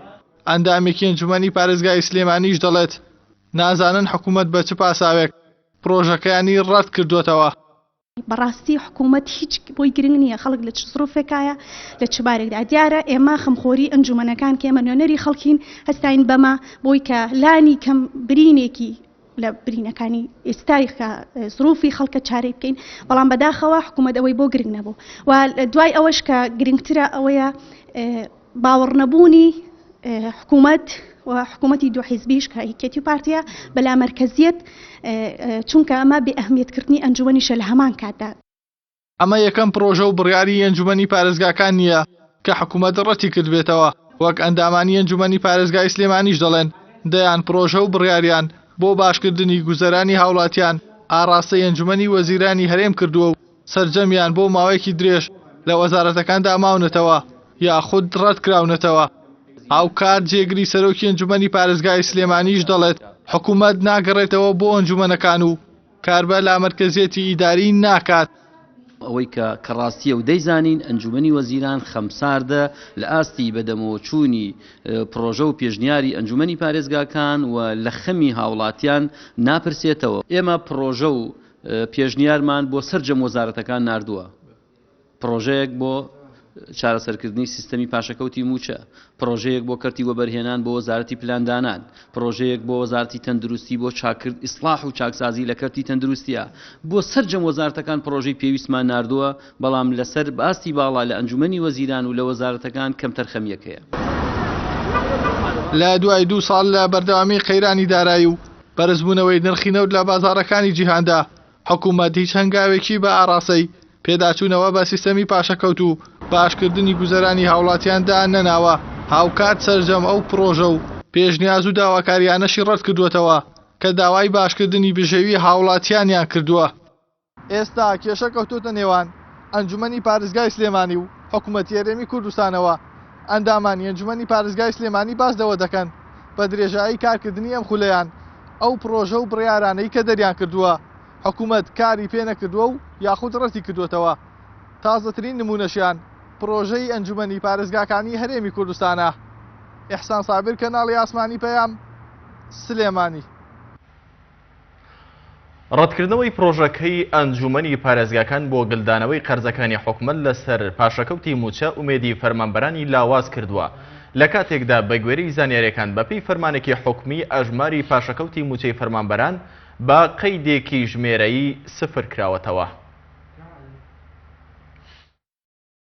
ئەندامێکی ئەنجومەنی پارێزگای سلێمانیش دەڵێت نازانن حکوومەت بە چ پاساوێک پرۆژەکەیانی ڕەت کردوێتەوە. بەڕاستی حکوومەت هیچ بۆی گرنگ نییە خەڵک لە چ زڕۆفێکایە لە چ بارێکدا دیارە ئێمە خەمخۆری ئەنجومەنەکان کە ئێمە نوێنەری خەڵکین هەستاین بەمە بۆی کە لانی کەم برینێکی لە برینەکانی ئێستای زروفی خەڵکە چارەی بکەین، بەڵام بەداخەوە حکوومەت ئەوەی بۆ گرنگ نەبوو و دوای ئەوەش کە گرنگترە ئەوەیە باوەڕ نەبوونی حکوومەت و حکوومەتی دوو حیزبیش کە یەکێتی پارتیە بەلا مەرکەزیەت، چونکە ئەمە بێ ئەهمیەتکردنی ئەنجومەنیشە لە هەمان کاتدا. ئەمە یەکەم پرۆژە و بڕیاری ئەنجومەنی پارێزگاکان نییە کە حکوومەت ڕەتی کردبێتەوە. وەک ئەندامانی ئەنجومەنی پارێزگای سلێمانیش دەڵێن دەیان پرۆژە و بڕیاریان بۆ باشکردنی گوزەرانی هاوڵاتیان ئاراستەی ئەنجومەنی وەزیرانی هەرێم کردووە و سەرجەمیان بۆ ماوەیەکی درێژ لە وەزارەتەکاندا ماونەتەوە یاخود ڕەت کراونەتەوە. هاوکات جێگری سەرۆکی ئەنجومەنی پارێزگای سلێمانیش دەڵێت حکوومەت ناگەڕێتەوە بۆ ئەنجومەنەکان و کاربە لامەرکەزیەتی ئیداری ناکات. ئەوەی کە ڕاستیە و دەیزانین ئەنجومەنی وەزیران خەمساردە لە ئاستی بەدەمەوەچوونی پرۆژە و پێشنیاری ئەنجومەنی پارێزگاکان و لە خەمی هاوڵاتیان ناپرسێتەوە. ئێمە پرۆژە و پێشنیارمان بۆ سەرجەم وەزارەتەکان ناردووە پرۆژەیەک بۆ چارەسەرکردنی سیستەمی پاشەکەوتی موچە، پرۆژەیەک بۆ کەرتی وەبەرهێنان بۆ وەزارەتی پلاندانان، پرۆژەیەک بۆ وەزارەتی تەندروستی بۆ چاکرد ئیسلاح و چاکسازی لە کەرتی تەندروستیە، بۆ سەرجەم وەزارەتەکان پرۆژەی پێویستمان ناردووە، بەڵام لەسەر باستی باڵا لە ئەنجومەنی وەزیران و لە وەزارەتەکان کەم تەرخەمیەکەیە. لە دوای 2 ساڵ لە بەردەوامی قەیرانی دارایی و بەرزبوونەوەی نرخی نەوت لە بازاڕەکانی جیهاندا، حکوومەت هیچ هەنگاوێکی بە ئاڕاستەی پێداچوونەوە بە سیستەمی پاشەکەوت و باشکردنی گوزەرانی هاوڵاتیاندا نەناوە، هاوکات سەرجەم ئەو پرۆژە و پێشنیاز و داواکاریانەشی ڕەت کردوێتەوە کە داوای باشکردنی بژێوی هاوڵاتیانیان کردووە. ئێستا کێشە کەوتوتە نێوان ئەنجومەنی پارێزگای سلێمانی و حکوومەتی هەرێمی کوردستانەوە. ئەندامانی ئەنجومەنی پارێزگای سلێمانی باسدەوە دەکەن بە درێژایی کارکردنی ئەم خولەیان ئەو پرۆژە و بڕیارانەی کە دەریان کردووە حکوومەت کاری پێ نەکردووە و یاخود ڕەتی کردوێتەوە. تازەترین نمونەشیان پرۆژەی ئەنجومەنی پارێزگاکانی هەرێمی کوردستانە. ئیحسان سابر، کەناڵی ئاسمانی پەیام، سلێمانی. ڕەتکردنەوەی پرۆژەکەی ئەنجومەنی پارێزگاکان بۆ گلدانەوەی قەرزەکانی حکوومەت لەسەر پاشەکەوتی موچە ئومێدی فەرمانبەرانی لاواز کردووە. لە کاتێکدا بەگوێرەی زانیاریەکان بەپێی فەرمانێکی حکومی ئەژماری پاشەکەوتی موچەی فەرمانبەران بە قەیدێکی ژمێرەیی 0 کراوەتەوە.